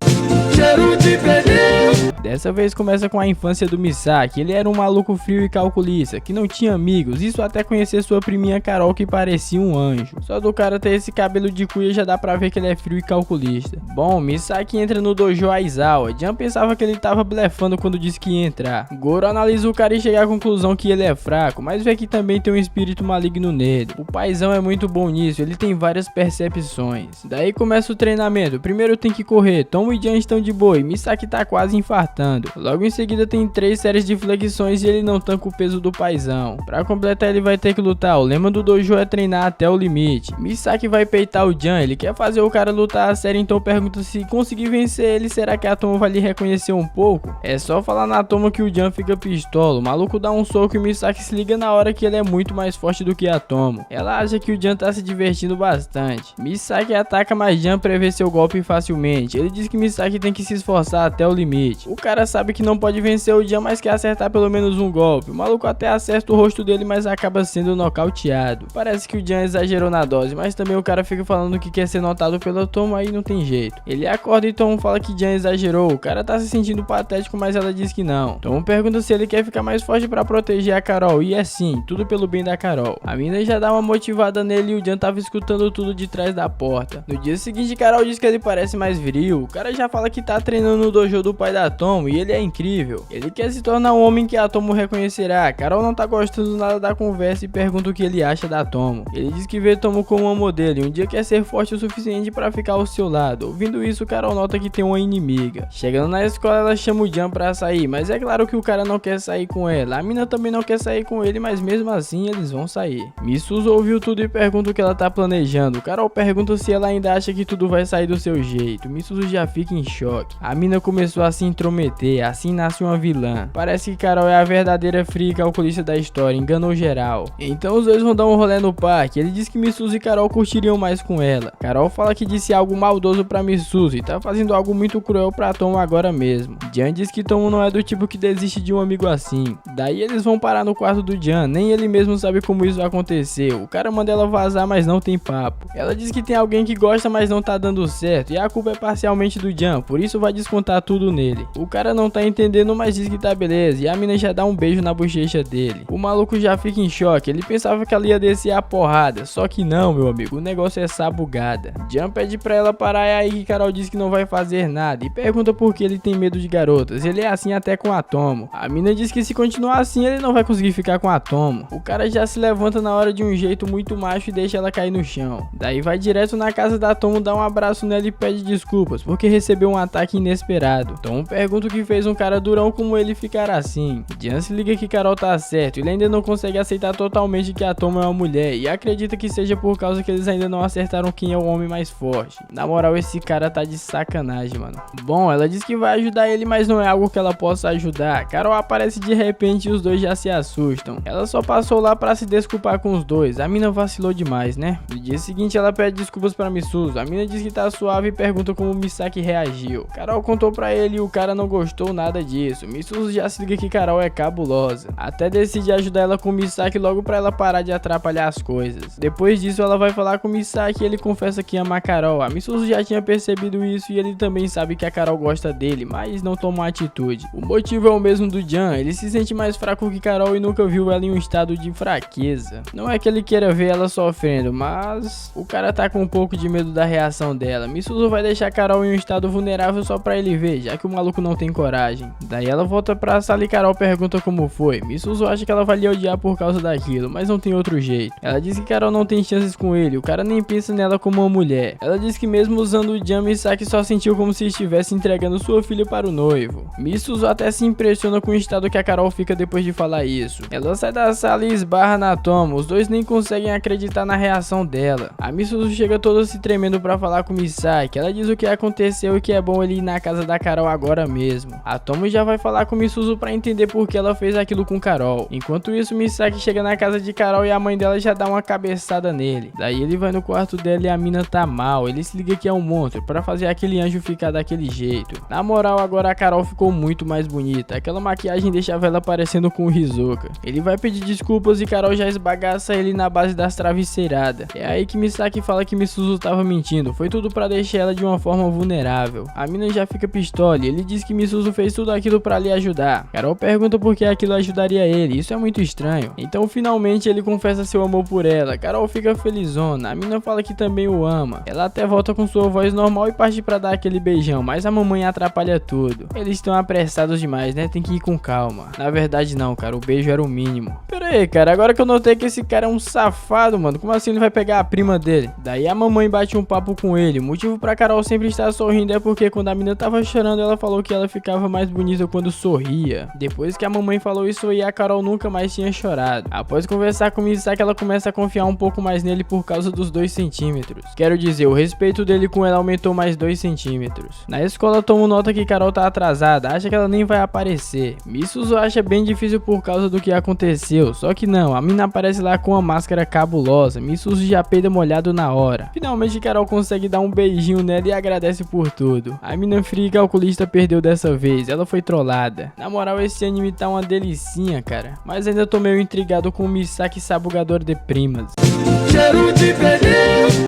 Dessa vez começa com a infância do Misaki. Ele era um maluco frio e calculista, que não tinha amigos, isso até conhecer sua priminha Carol, que parecia um anjo. Só do cara ter esse cabelo de cuia já dá pra ver que ele é frio e calculista. Bom, Misaki entra no Dojo Aizawa. Jan pensava que ele tava blefando quando disse que ia entrar. Goro analisa o cara e chega à conclusão que ele é fraco, mas vê que também tem um espírito maligno nele. O paizão é muito bom nisso, ele tem várias percepções. Daí começa o treinamento. Primeiro tem que correr. Tomo e Jan estão de boa e Misaki tá quase infartando. Logo em seguida tem 3 séries de flexões e ele não tanca o peso do paizão. Pra completar ele vai ter que lutar. O lema do dojo é treinar até o limite. Misaki vai peitar o Jan, ele quer fazer o cara lutar a sério, então pergunta se conseguir vencer ele, será que a Tomo vai lhe reconhecer um pouco? É só falar na Tomo que o Jan fica pistola. O maluco dá um soco e Misaki se liga na hora que ele é muito mais forte do que a Tomo. Ela acha que o Jan tá se divertindo bastante. Misaki ataca, mas Jan prevê seu golpe facilmente. Ele diz que Misaki tem que se esforçar até o limite. O cara sabe que não pode vencer o Jan, mas quer acertar pelo menos um golpe. O maluco até acerta o rosto dele, mas acaba sendo nocauteado. Parece que o Jan exagerou na dose, mas também o cara fica falando que quer ser notado pela Tomo, aí não tem jeito. Ele acorda e Tomo fala que Jan exagerou. O cara tá se sentindo patético, mas ela diz que não. Tomo pergunta se ele quer ficar mais forte pra proteger a Carol, e é sim, tudo pelo bem da Carol. A mina já dá uma motivada nele e o Jan tava escutando tudo de trás da porta. No dia seguinte, Carol diz que ele parece mais viril. O cara já fala que tá treinando no dojo do pai da Tomo e ele é incrível. Ele quer se tornar um homem que a Tomo reconhecerá. Carol não tá gostando nada da conversa e pergunta o que ele acha da Tomo. Ele diz que vê Tomo como uma modelo e um dia quer ser forte o suficiente pra ficar ao seu lado. Ouvindo isso, Carol nota que tem uma inimiga. Chegando na escola, ela chama o Jan pra sair, mas é claro que o cara não quer sair com ela. A mina também não quer sair com ele, mas mesmo assim eles vão sair. Misuzu ouviu tudo e pergunta o que ela tá planejando. Carol pergunta se ela ainda acha que tudo vai sair do seu jeito. Misuzu já fica em choque. A mina começou a se intrometer, assim nasce uma vilã. Parece que Carol é a verdadeira fria e calculista da história, enganou geral. Então os dois vão dar um rolê no parque. Ele diz que Misuzu e Carol curtiriam mais com ela. Carol fala que disse algo maldoso pra Misuzu e tá fazendo algo muito cruel pra Tomo agora mesmo. Jan diz que Tomo não é do tipo que desiste de um amigo assim. Daí eles vão parar no quarto do Jan, nem ele mesmo sabe como isso aconteceu. O cara manda ela vazar, mas não tem papo. Ela diz que tem alguém que gosta, mas não tá dando certo, e a culpa é parcialmente do Jan, por isso vai descontar tudo nele. O cara não tá entendendo, mas diz que tá beleza, e a mina já dá um beijo na bochecha dele. O maluco já fica em choque, ele pensava que ela ia descer a porrada, só que não, meu amigo, o negócio é sabugada. Jan pede pra ela parar, e aí que Carol diz que não vai fazer nada, e pergunta por que ele tem medo de garotas. Ele é assim até com a Tomo. A mina diz que se continuar assim, ele não vai conseguir ficar com a Tomo. O cara já se levanta na hora de um jeito muito macho e deixa ela cair no chão. Daí vai direto na casa da Tomo, dá um abraço nela e pede desculpas, porque recebeu um ataque inesperado. Tomo pergunta o que fez um cara durão como ele ficar assim. Jan se liga que Carol tá certo, ele ainda não consegue aceitar totalmente que a Tomo é uma mulher, e acredita que seja por causa que eles ainda não acertaram quem é o homem mais forte. Na moral, esse cara tá de sacanagem, mano. Bom, ela diz que vai ajudar ele, mas não é algo que ela possa ajudar. Carol aparece de repente e os dois já se assustam. Ela só passou lá pra se desculpar com os dois. A mina vacilou demais, né? No dia seguinte ela pede desculpas pra Misuzu. A mina diz que tá suave e pergunta como Misaki reagiu. Carol contou pra ele e o cara não gostou nada disso. Misuzu já se liga que Carol é cabulosa. Até decide ajudar ela com Misaki logo pra ela parar de atrapalhar as coisas. Depois disso ela vai falar com Misaki e ele confessa que ama a Carol. A Misuzu já tinha percebido isso e ele também sabe que a Carol gosta dele, mas não toma uma atitude. O motivo é o mesmo do Jan, ele se sente mais fraco que Carol e nunca viu ela em um estado de fraqueza. Não é que ele queira ver ela sofrendo, mas o cara tá com um pouco de medo da reação dela. Misuzu vai deixar Carol em um estado vulnerável só pra ele ver, já que o maluco não tem coragem. Daí ela volta pra sala e Carol pergunta como foi. Misuzu acha que ela vai lhe odiar por causa daquilo, mas não tem outro jeito. Ela diz que Carol não tem chances com ele, o cara nem pensa nela como uma mulher. Ela diz que mesmo usando o Jan, Misaki só sentiu como se estivesse entregando sua filha para o noivo. Misuzu até se impressiona com o estado que a Carol fica depois de falar isso. Ela sai da sala e esbarra na Tomo, os dois nem conseguem acreditar na reação dela. A Misuzu chega toda se tremendo pra falar com Misaki, ela diz o que aconteceu e que é bom ele ir na casa da Carol agora mesmo. A Tomo já vai falar com Misuzu pra entender por que ela fez aquilo com Carol. Enquanto isso, Misaki chega na casa de Carol e a mãe dela já dá uma cabeçada nele. Daí ele vai no quarto dela e a mina tá mal, ele se liga que é um monstro pra fazer aquele anjo ficar daquele jeito. Na moral, agora a Carol ficou muito mais bonita, aquela maquiagem deixava ela parecendo com o Hisoka. Ele vai pedir desculpas e Carol já esbagaça ele na base das travesseiradas. É aí que Misaki fala que Misuzu tava mentindo, foi tudo pra deixar ela de uma forma vulnerável. A mina já fica pistola e ele diz que Misuzu fez tudo aquilo pra lhe ajudar. Carol pergunta por que aquilo ajudaria ele, isso é muito estranho. Então finalmente ele confessa seu amor por ela. Carol fica felizona, a mina fala que também o ama. Ela até volta com sua voz normal e parte pra dar aquele beijão, mas a mamãe atrapalha tudo. Eles estão apressados demais, né? Tem que ir com calma. Na verdade não, cara, o beijo era o mínimo. Pera aí, cara, agora que eu notei que esse cara é um safado, mano, como assim ele vai pegar a prima dele? Daí a mamãe bate um papo com ele. O motivo pra Carol sempre estar sorrindo é porque quando a menina tava chorando, ela falou que ela ficava mais bonita quando sorria. Depois que a mamãe falou isso aí, a Carol nunca mais tinha chorado. Após conversar com Misaki, ela começa a confiar um pouco mais nele por causa dos 2 centímetros. Quero dizer, o respeito dele com ela aumentou mais 2 centímetros. Na escola, Tomo nota que Carol tá atrasada, acha que ela nem vai aparecer. Misuzu acha bem difícil por causa do que aconteceu, só que não, a mina aparece lá com uma máscara cabulosa. Misuzu já peida molhado na hora. Finalmente Carol consegue dar um beijinho nela e agradece por tudo. A mina fria e calculista perdeu dessa vez, ela foi trollada. Na moral, esse anime tá uma delicinha, cara. Mas ainda tô meio intrigado com o Misaki Sabugador de Primas.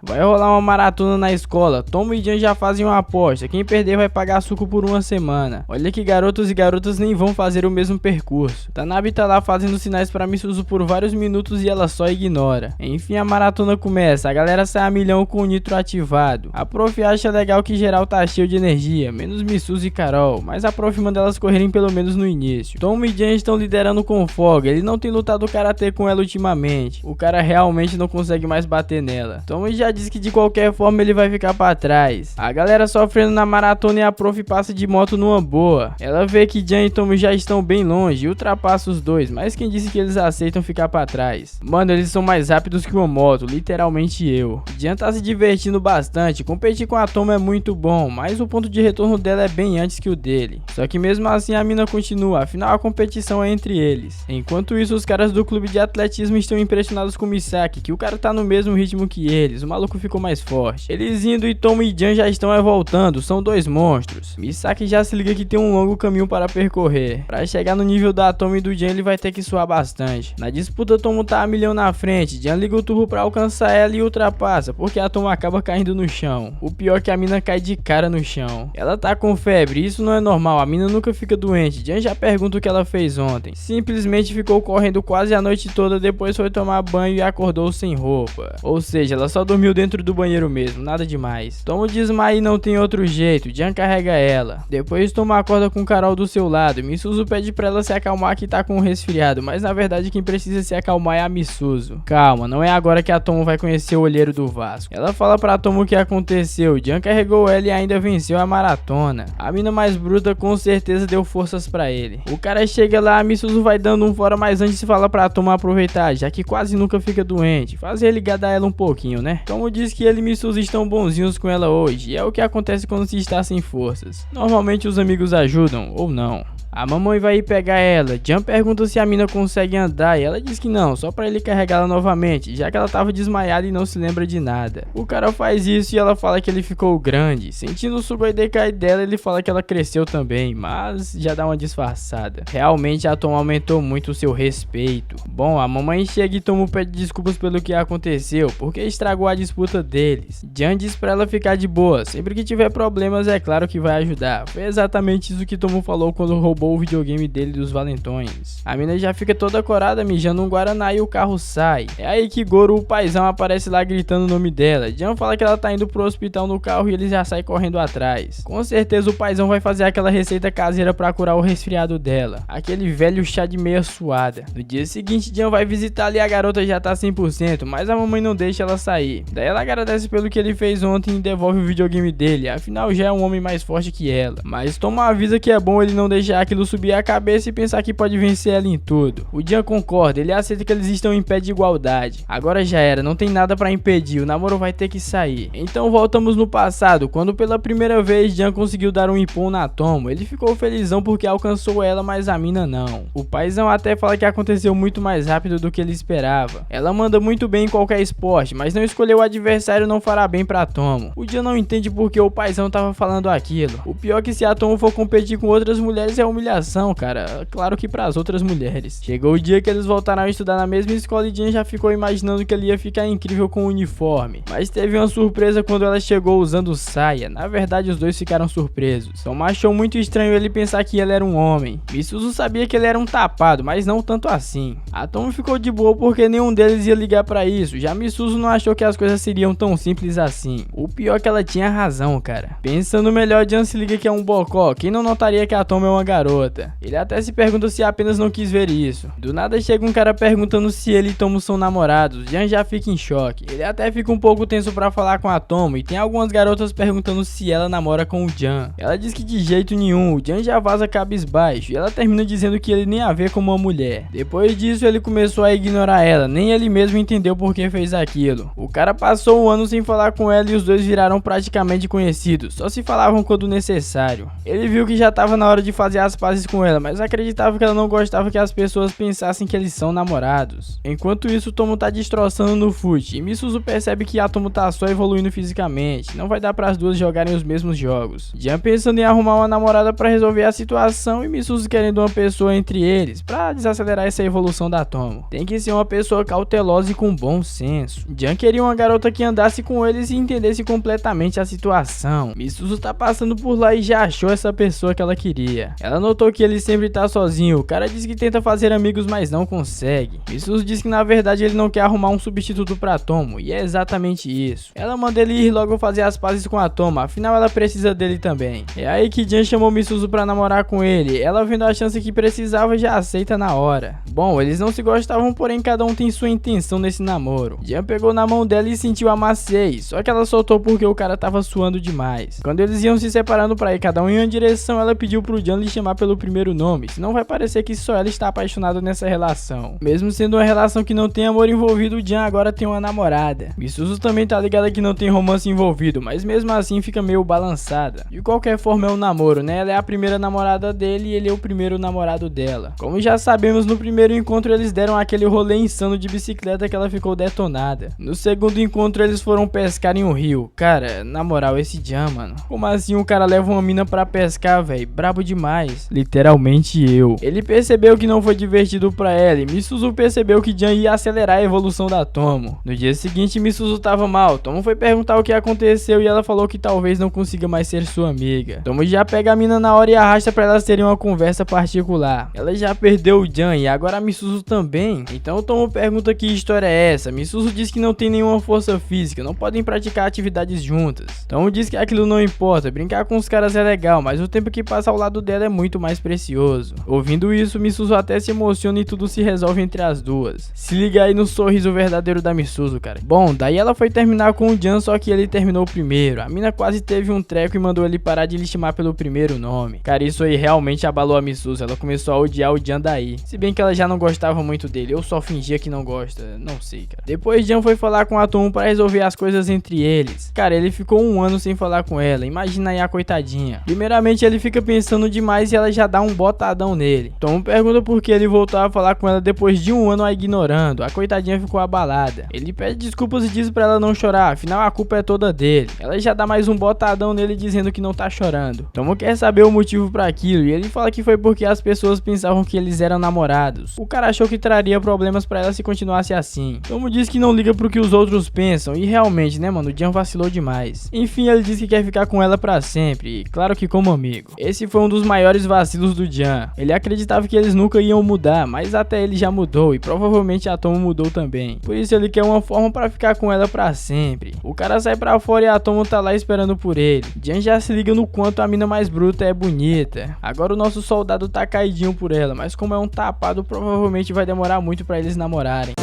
Vai rolar uma maratona na escola, Tomo e Jan já fazem uma aposta, quem perder vai pagar suco por uma semana. Olha que garotos e garotas nem vão fazer o mesmo percurso. Tanabe tá lá fazendo sinais pra Misuzu por vários minutos e ela só ignora. Enfim, a maratona começa, a galera sai a milhão com o nitro ativado. A prof acha legal que geral tá cheio de energia, menos Misuzu e Carol, mas a prof manda elas correrem pelo menos no início. Tomo e Jan estão liderando com folga, ele não tem lutado karatê com ela ultimamente. O cara realmente não consegue mais bater nela. Tomo já diz que de qualquer forma ele vai ficar pra trás. A galera sofrendo na maratona e a prof passa de moto numa boa. Ela vê que Jan e Tomo já estão bem longe e ultrapassa os dois, mas quem disse que eles aceitam ficar pra trás? Mano, eles são mais rápidos que uma moto, literalmente eu. Jan tá se divertindo bastante, competir com a Tomo é muito bom, mas o ponto de retorno dela é bem antes que o dele. Só que mesmo assim a mina continua, afinal a competição é entre eles. Enquanto isso, os caras do clube de atletismo estão impressionados com o Misaki, que o cara tá no mesmo ritmo que eles, o maluco ficou mais forte. Eles indo e Tomo e Jan já estão voltando, são dois monstros. Misaki já se liga que tem um longo caminho para percorrer. Para chegar no nível da Tomo e do Jan ele vai ter que suar bastante. Na disputa Tomo tá a milhão na frente, Jan liga o turbo para alcançar ela e ultrapassa, porque a Tomo acaba caindo no chão. O pior é que a mina cai de cara no chão. Ela tá com febre, isso não é normal, a mina nunca fica doente. Jan já pergunta o que ela fez ontem. Simplesmente ficou correndo quase a noite toda, depois foi tomar banho e acordou sem roupa. Ou seja, ela só dormiu dentro do banheiro mesmo, nada demais. Tomo desmaia e não tem outro jeito, Jan carrega ela. Depois Tomo acorda com Carol do seu lado. Misuzu pede pra ela se acalmar que tá com um resfriado, mas na verdade quem precisa se acalmar é a Misuzu. Calma, não é agora que a Tomo vai conhecer o olheiro do Vasco. Ela fala pra Tomo o que aconteceu, Jan carregou ela e ainda venceu a maratona. A mina mais bruta com certeza deu forças pra ele. O cara chega lá, a Misuzu vai dando um fora, mas antes fala pra Tomo aproveitar, já que quase nunca fica doente. Fazer ele gadar ela um pouquinho, né? Tomo diz que ele e Misuzu estão bonzinhos com ela hoje, e é o que acontece quando se está sem forças. Normalmente os amigos ajudam, ou não. A mamãe vai ir pegar ela, Jan pergunta se a mina consegue andar e ela diz que não, só pra ele carregá-la novamente, já que ela tava desmaiada e não se lembra de nada. O cara faz isso e ela fala que ele ficou grande. Sentindo o Sugoi decair dela, ele fala que ela cresceu também, mas já dá uma disfarçada. Realmente a Tomo aumentou muito o seu respeito. Bom, a mamãe chega e Tomo pede desculpas pelo que aconteceu, porque estragou a disputa deles. Jan diz pra ela ficar de boa, sempre que tiver problemas é claro que vai ajudar. Foi exatamente isso que Tomo falou quando roubou o videogame dele dos valentões. A mina já fica toda corada mijando um guaraná e o carro sai. É aí que Goro, o paizão, aparece lá gritando o nome dela. Jan fala que ela tá indo pro hospital no carro e ele já sai correndo atrás. Com certeza o paizão vai fazer aquela receita caseira pra curar o resfriado dela, aquele velho chá de meia suada. No dia seguinte Jan vai visitar e a garota já tá 100%, mas a mamãe não deixa ela sair. Daí ela agradece pelo que ele fez ontem e devolve o videogame dele, afinal já é um homem mais forte que ela. Mas Tomo avisa que é bom ele não deixar aquilo subir a cabeça e pensar que pode vencer ela em tudo. O Jan concorda, ele aceita que eles estão em pé de igualdade. Agora já era, não tem nada pra impedir, o namoro vai ter que sair. Então voltamos no passado, quando pela primeira vez Jan conseguiu dar um impão na Tomo. Ele ficou felizão porque alcançou ela, mas a mina não. O paizão até fala que aconteceu muito mais rápido do que ele esperava. Ela manda muito bem em qualquer esporte, mas não escolheu o adversário não fará bem pra Tomo. O Jan não entende porque o paizão tava falando aquilo. O pior é que se a Tomo for competir com outras mulheres é humilhação, cara. Claro que pras outras mulheres. Chegou o dia que eles voltaram a estudar na mesma escola e Jan já ficou imaginando que ele ia ficar incrível com o uniforme. Mas teve uma surpresa quando ela chegou usando saia. Na verdade, os dois ficaram surpresos. Tomo achou muito estranho ele pensar que ele era um homem. Misuzu sabia que ele era um tapado, mas não tanto assim. A Tomo ficou de boa porque nenhum deles ia ligar pra isso. Já Misuzu não achou que as coisas seriam tão simples assim. O pior é que ela tinha razão, cara. Pensando melhor, Jan se liga que é um bocó. Quem não notaria que a Tomo é uma garota? Ele até se pergunta se apenas não quis ver isso. Do nada chega um cara perguntando se ele e Tomo são namorados. Jan já fica em choque. Ele até fica um pouco tenso pra falar com a Tomo e tem algumas garotas perguntando se ela namora com o Jan. Ela diz que de jeito nenhum. O Jan já vaza cabisbaixo e ela termina dizendo que ele nem a vê como uma mulher. Depois disso ele começou a ignorar ela, nem ele mesmo entendeu por que fez aquilo. O cara passou um ano sem falar com ela e os dois viraram praticamente conhecidos, só se falavam quando necessário. Ele viu que já tava na hora de fazer as pazes com ela, mas acreditava que ela não gostava que as pessoas pensassem que eles são namorados. Enquanto isso, Tomo tá destroçando no fute e Misuzu percebe que a Tomo tá só evoluindo fisicamente, não vai dar para as duas jogarem os mesmos jogos. Jan pensando em arrumar uma namorada para resolver a situação e Misuzu querendo uma pessoa entre eles para desacelerar essa evolução da Tomo. Tem que ser uma pessoa cautelosa e com bom senso. Jan queria uma garota que andasse com eles e entendesse completamente a situação. Misuzu tá passando por lá e já achou essa pessoa que ela queria. Ela notou que ele sempre tá sozinho, o cara diz que tenta fazer amigos mas não consegue. Misuzu diz que na verdade ele não quer arrumar um substituto pra Tomo e é exatamente isso. Ela manda ele ir logo fazer as pazes com a Tomo, afinal ela precisa dele também. É aí que Jan chamou Misuzu pra namorar com ele, ela vendo a chance que precisava já aceita na hora. Bom, eles não se gostavam, porém cada um tem sua intenção nesse namoro. Jan pegou na mão dela e sentiu a maciez, só que ela soltou porque o cara tava suando demais. Quando eles iam se separando pra ir cada um em uma direção, ela pediu pro Jan lhe chamar pelo primeiro nome, senão vai parecer que só ela está apaixonada nessa relação. Mesmo sendo uma relação que não tem amor envolvido, o Jan agora tem uma namorada. Misuzu também tá ligada que não tem romance envolvido, mas mesmo assim fica meio balançada. De qualquer forma é um namoro, né? Ela é a primeira namorada dele e ele é o primeiro namorado dela. Como já sabemos, no primeiro encontro eles deram aquele rolê insano de bicicleta que ela ficou detonada. No segundo encontro eles foram pescar em um rio. Cara, na moral, esse Jan, mano, como assim um cara leva uma mina pra pescar, velho? Brabo demais. Literalmente eu. Ele percebeu que não foi divertido pra ela e Misuzu percebeu que Jan ia acelerar a evolução da Tomo. No dia seguinte, Misuzu tava mal. Tomo foi perguntar o que aconteceu e ela falou que talvez não consiga mais ser sua amiga. Tomo já pega a mina na hora e arrasta pra elas terem uma conversa particular. Ela já perdeu o Jan e agora a Misuzu também. Então Tomo pergunta que história é essa. Misuzu diz que não tem nenhuma força física, não podem praticar atividades juntas. Tomo diz que aquilo não importa, brincar com os caras é legal, mas o tempo que passa ao lado dela é muito mais precioso. Ouvindo isso, Misuzu até se emociona e tudo se resolve entre as duas. Se liga aí no sorriso verdadeiro da Misuzu, cara. Bom, daí ela foi terminar com o Jan, só que ele terminou primeiro. A mina quase teve um treco e mandou ele parar de lhe chamar pelo primeiro nome. Cara, isso aí realmente abalou a Misuzu, ela começou a odiar o Jan daí. Se bem que ela já não gostava muito dele, eu só fingia que não gosta, não sei, cara. Depois Jan foi falar com a Tomo para resolver as coisas entre eles. Cara, ele ficou um ano sem falar com ela, imagina aí a coitadinha. Primeiramente ele fica pensando demais e ela já dá um botadão nele. Tomo pergunta por que ele voltou a falar com ela depois de um ano a ignorando. A coitadinha ficou abalada. Ele pede desculpas e diz pra ela não chorar, afinal a culpa é toda dele. Ela já dá mais um botadão nele dizendo que não tá chorando. Tomo quer saber o motivo pra aquilo e ele fala que foi porque as pessoas pensavam que eles eram namorados. O cara achou que traria problemas pra ela se continuasse assim. Tomo diz que não liga pro que os outros pensam e realmente, né, mano, o Jan vacilou demais. Enfim, ele diz que quer ficar com ela pra sempre, e claro que como amigo. Esse foi um dos maiores vacilos do Jan. Ele acreditava que eles nunca iam mudar, mas até ele já mudou e provavelmente a Tomo mudou também. Por isso ele quer uma forma pra ficar com ela pra sempre. O cara sai pra fora e a Tomo tá lá esperando por ele. Jan já se liga no quanto a mina mais bruta é bonita. Agora o nosso soldado tá caidinho por ela, mas como é um tapado, provavelmente vai demorar muito pra eles namorarem.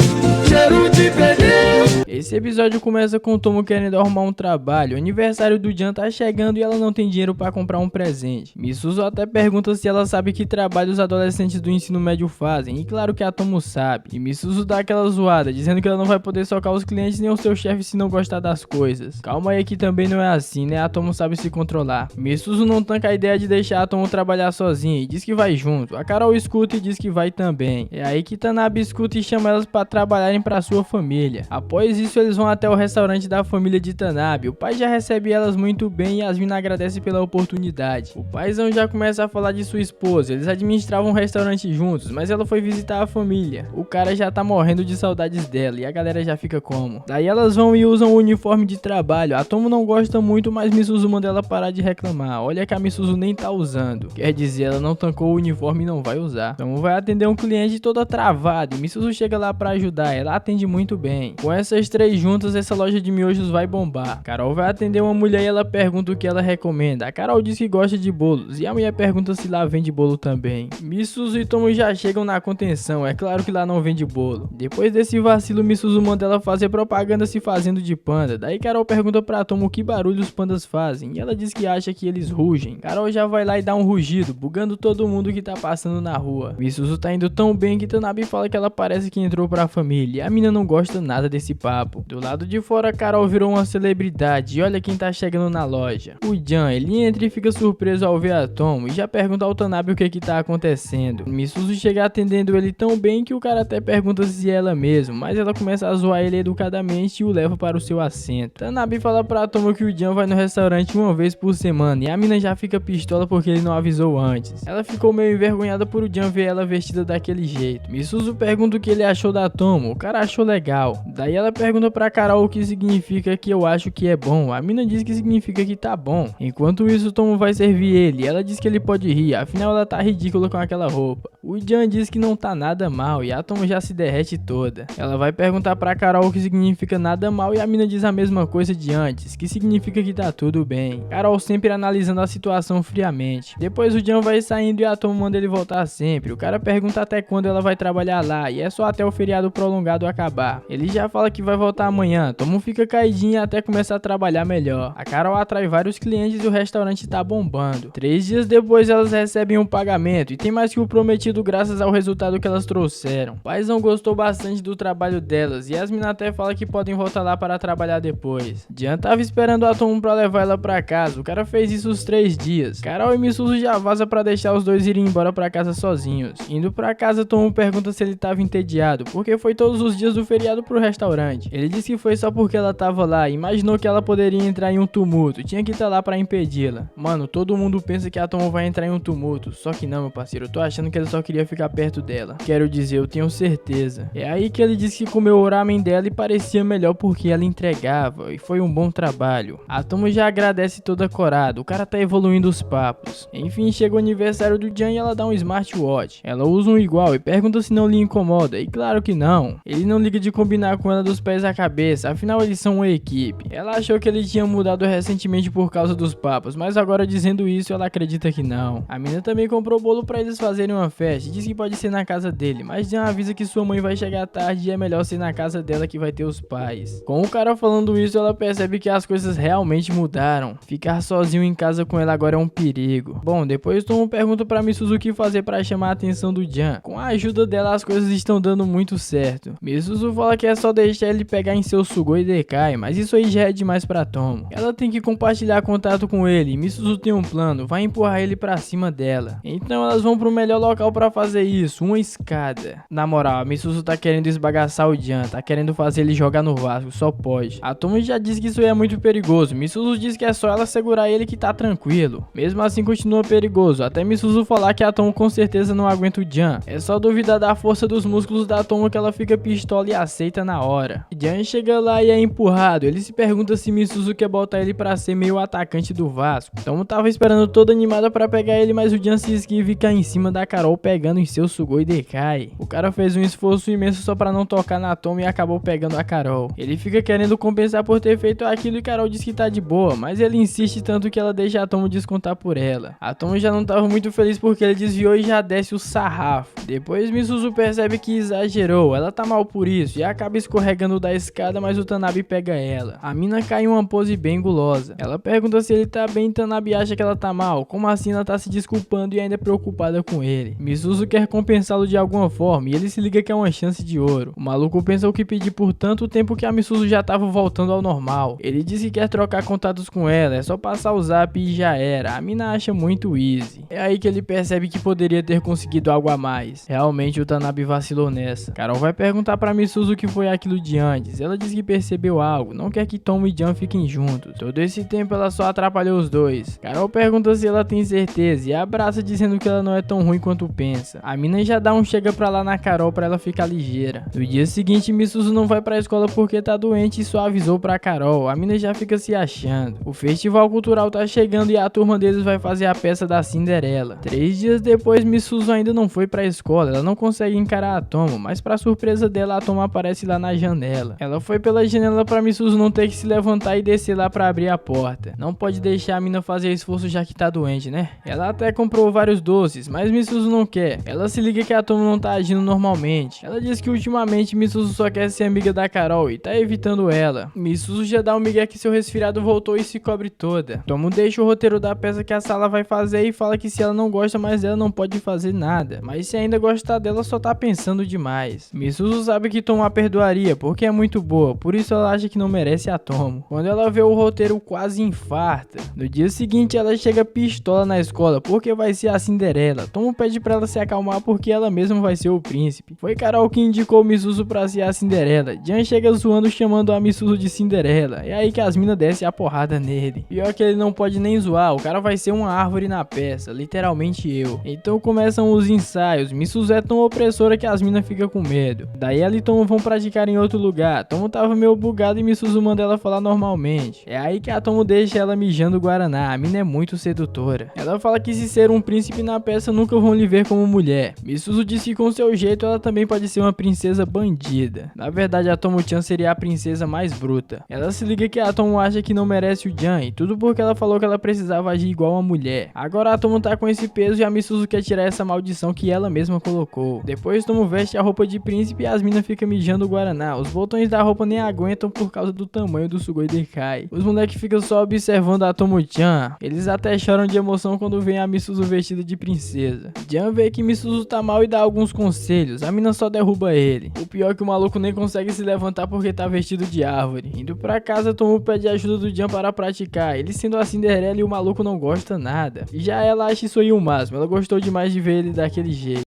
Esse episódio começa com o Tomo querendo arrumar um trabalho. O aniversário do Jan tá chegando e ela não tem dinheiro pra comprar um presente. Misuzu até pergunta se ela sabe que trabalho os adolescentes do ensino médio fazem, e claro que a Tomo sabe. E Misuzu dá aquela zoada, dizendo que ela não vai poder socar os clientes nem o seu chefe se não gostar das coisas. Calma aí que também não é assim, né? A Tomo sabe se controlar. Misuzu não tanca a ideia de deixar a Tomo trabalhar sozinha e diz que vai junto. A Carol escuta e diz que vai também. É aí que Tanabe escuta e chama elas pra trabalharem pra sua família. Após isso, eles vão até o restaurante da família de Tanabe. O pai já recebe elas muito bem e Yasmin agradece pela oportunidade. O paizão já começa a falar de sua esposa. Eles administravam um restaurante juntos, mas ela foi visitar a família. O cara já tá morrendo de saudades dela e a galera já fica como. Daí elas vão e usam o uniforme de trabalho. A Tomo não gosta muito, mas Misuzu manda ela parar de reclamar. Olha que a Misuzu nem tá usando. Quer dizer, ela não tancou o uniforme e não vai usar. Tomo vai atender um cliente toda travada e Misuzu chega lá pra ajudar. Ela atende muito bem. Com essas três juntas, essa loja de miojos vai bombar. Carol vai atender uma mulher e ela pergunta o que ela recomenda. A Carol diz que gosta de bolos e a mulher pergunta se lá vende bolo também. Misuzu e Tomo já chegam na contenção, é claro que lá não vende bolo. Depois desse vacilo, Misuzu manda ela fazer propaganda se fazendo de panda. Daí Carol pergunta pra Tomo que barulho os pandas fazem e ela diz que acha que eles rugem. Carol já vai lá e dá um rugido, bugando todo mundo que tá passando na rua. Misuzu tá indo tão bem que Tanabe fala que ela parece que entrou pra família. ele e a mina não gosta nada desse papo. Do lado de fora, Carol virou uma celebridade e olha quem tá chegando na loja. O Jan, ele entra e fica surpreso ao ver a Tomo e já pergunta ao Tanabe o que tá acontecendo. Misuzu chega atendendo ele tão bem que o cara até pergunta se é ela mesmo, mas ela começa a zoar ele educadamente e o leva para o seu assento. Tanabe fala pra Tomo que o Jan vai no restaurante uma vez por semana e a mina já fica pistola porque ele não avisou antes. Ela ficou meio envergonhada por o Jan ver ela vestida daquele jeito. Misuzu pergunta o que ele achou da Tomo, o cara achou legal. Daí ela pergunta pra Carol o que significa que eu acho que é bom. A mina diz que significa que tá bom. Enquanto isso, Tomo vai servir ele. Ela diz que ele pode rir, afinal ela tá ridícula com aquela roupa. O Jan diz que não tá nada mal e a Tomo já se derrete toda. Ela vai perguntar pra Carol o que significa nada mal e a mina diz a mesma coisa de antes, que significa que tá tudo bem. Carol sempre analisando a situação friamente. Depois o Jan vai saindo e a Tomo manda ele voltar sempre. O cara pergunta até quando ela vai trabalhar lá e é só até o feriado prolongado acabar. Ele já fala que vai voltar amanhã. Tomo fica caidinha até começar a trabalhar melhor. A Carol atrai vários clientes e o restaurante tá bombando. 3 dias depois elas recebem um pagamento e tem mais que o prometido graças ao resultado que elas trouxeram. O paizão gostou bastante do trabalho delas e as minas até falam que podem voltar lá para trabalhar depois. Jan tava esperando a Tomo pra levar ela pra casa. O cara fez isso os 3 dias. Carol e Misuzu já vaza pra deixar os dois irem embora pra casa sozinhos. Indo pra casa, Tomo pergunta se ele tava entediado, porque foi todos os dias do feriado pro restaurante. Ele disse que foi só porque ela tava lá e imaginou que ela poderia entrar em um tumulto, tinha que estar lá pra impedi-la. Mano, todo mundo pensa que a Tomo vai entrar em um tumulto, só que não, meu parceiro, eu tô achando que ele só queria ficar perto dela. Quero dizer, eu tenho certeza. É aí que ele disse que comeu o ramen dela e parecia melhor porque ela entregava, e foi um bom trabalho. A Tomo já agradece toda corada, o cara tá evoluindo os papos. Enfim, chega o aniversário do Jan e ela dá um smartwatch. Ela usa um igual e pergunta se não lhe incomoda, e claro que não. Ele não liga de combinar com ela dos pés à cabeça, afinal eles são uma equipe. Ela achou que ele tinha mudado recentemente por causa dos papos, mas agora dizendo isso ela acredita que não. A menina também comprou bolo pra eles fazerem uma festa e diz que pode ser na casa dele, mas Jan avisa que sua mãe vai chegar tarde e é melhor ser na casa dela que vai ter os pais. Com o cara falando isso, ela percebe que as coisas realmente mudaram. Ficar sozinho em casa com ela agora é um perigo. Bom, depois Tomo pergunta pra Misuzu o que fazer pra chamar a atenção do Jan. Com a ajuda dela as coisas estão dando muito certo. Misuzu fala que é só deixar ele pegar em seu Sugoi Dekai, mas isso aí já é demais pra Tomo. Ela tem que compartilhar contato com ele e Misuzu tem um plano, vai empurrar ele pra cima dela. Então elas vão pro melhor local pra fazer isso, uma escada. Na moral, a Misuzu tá querendo esbagaçar o Jan, tá querendo fazer ele jogar no Vasco, só pode. A Tomo já disse que isso aí é muito perigoso, Misuzu diz que é só ela segurar ele que tá tranquilo. Mesmo assim continua perigoso, até Misuzu falar que a Tomo com certeza não aguenta o Jan. É só duvidar da força dos músculos da Tomo que ela fica pistola e aceita na hora. Jan chega lá e é empurrado, ele se pergunta se Misuzu quer botar ele pra ser meio atacante do Vasco. Tomo tava esperando toda animada pra pegar ele, mas o Jan se esquiva e cai em cima da Carol pegando em seu Sugoi Dekai. O cara fez um esforço imenso só pra não tocar na Tomo e acabou pegando a Carol. Ele fica querendo compensar por ter feito aquilo e Carol diz que tá de boa, mas ele insiste tanto que ela deixa a Tomo descontar por ela. A Tomo já não tava muito feliz porque ele desviou e já desce o sarrafo. Depois Misuzu percebe que exagerou, ela tá mal por isso e acaba escorregando da escada, mas o Tanabe pega ela. A mina cai em uma pose bem gulosa. Ela pergunta se ele tá bem e Tanabe acha que ela tá mal, como assim ela tá se desculpando e ainda preocupada com ele. Misuzu quer compensá-lo de alguma forma e ele se liga que é uma chance de ouro. O maluco pensa o que pedir por tanto tempo que a Misuzu já tava voltando ao normal. Ele diz que quer trocar contatos com ela, é só passar o zap e já era. A mina acha muito easy. É aí que ele percebe que poderia ter conseguido algo a mais. Realmente o Tanabe vacilou nessa. Carol vai perguntar pra Misuzu o que foi aquilo de antes. Ela diz que percebeu algo, não quer que Tomo e Jan fiquem juntos. Todo esse tempo ela só atrapalhou os dois. Carol pergunta se ela tem certeza e abraça dizendo que ela não é tão ruim quanto pensa. A mina já dá um chega pra lá na Carol pra ela ficar ligeira. No dia seguinte Misuzu não vai pra escola porque tá doente e só avisou pra Carol. A mina já fica se achando. O festival cultural tá chegando e a turma deles vai fazer a peça da Cinderela. 3 dias depois Misuzu ainda não foi pra escola, ela não consegue encarar a Tomo, mas pra surpresa dela a Tomo aparece lá na janela. Ela foi pela janela pra Misuzu não ter que se levantar e descer lá pra abrir a porta. Não pode deixar a mina fazer esforço já que tá doente, né? Ela até comprou vários doces, mas Misuzu não quer. Ela se liga que a Tomo não tá agindo normalmente. Ela diz que ultimamente Misuzu só quer ser amiga da Carol e tá evitando ela. Misuzu já dá um migué que seu resfriado voltou e se cobre toda. Tomo deixa o roteiro da peça que a sala vai fazer e fala que se ela não gosta mais dela não pode fazer nada. Mas se ainda gostar dela só tá pensando demais. Misuzu sabe que Tomo a perdoaria porque é muito boa, por isso ela acha que não merece a Tomo. Quando ela vê o roteiro, quase infarta. No dia seguinte ela chega pistola na escola porque vai ser a Cinderela. Tomo pede pra ela se acalmar porque ela mesma vai ser o príncipe. Foi Carol que indicou Misuzu pra ser a Cinderela. Jan chega zoando chamando a Misuzu de Cinderela. É aí que as minas descem a porrada nele. Pior que ele não pode nem zoar, o cara vai ser uma árvore na peça, literalmente eu. Então começam os ensaios. Misuzu é tão opressora que as minas ficam com medo. Daí ela e Tomo vão praticar em outro lugar. Tomo tava meio bugado e Misuzu manda ela falar normalmente. É aí que a Tomo deixa ela mijando o Guaraná. A mina é muito sedutora. Ela fala que se ser um príncipe na peça nunca vão lhe ver como mulher. Misuzu disse que com seu jeito ela também pode ser uma princesa bandida. Na verdade a Tomo-chan seria a princesa mais bruta. Ela se liga que a Tomo acha que não merece o Jan, e tudo porque ela falou que ela precisava agir igual uma mulher. Agora a Tomo tá com esse peso e a Misuzu quer tirar essa maldição que ela mesma colocou. Depois Tomo veste a roupa de príncipe e as minas ficam mijando o Guaraná. Os botões da roupa nem aguentam por causa do tamanho do Sugoi Dekai. Os moleques ficam só observando a Tomo-chan. Eles até choram de emoção quando vem a Misuzu vestida de princesa. Jan vê que Misuzu tá mal e dá alguns conselhos. A mina só derruba ele. O pior é que o maluco nem consegue se levantar porque tá vestido de árvore. Indo pra casa, Tomo pede ajuda do Jan para praticar. Ele sendo a Cinderela e o maluco não gosta nada. E já ela acha isso aí o máximo. Ela gostou demais de ver ele daquele jeito.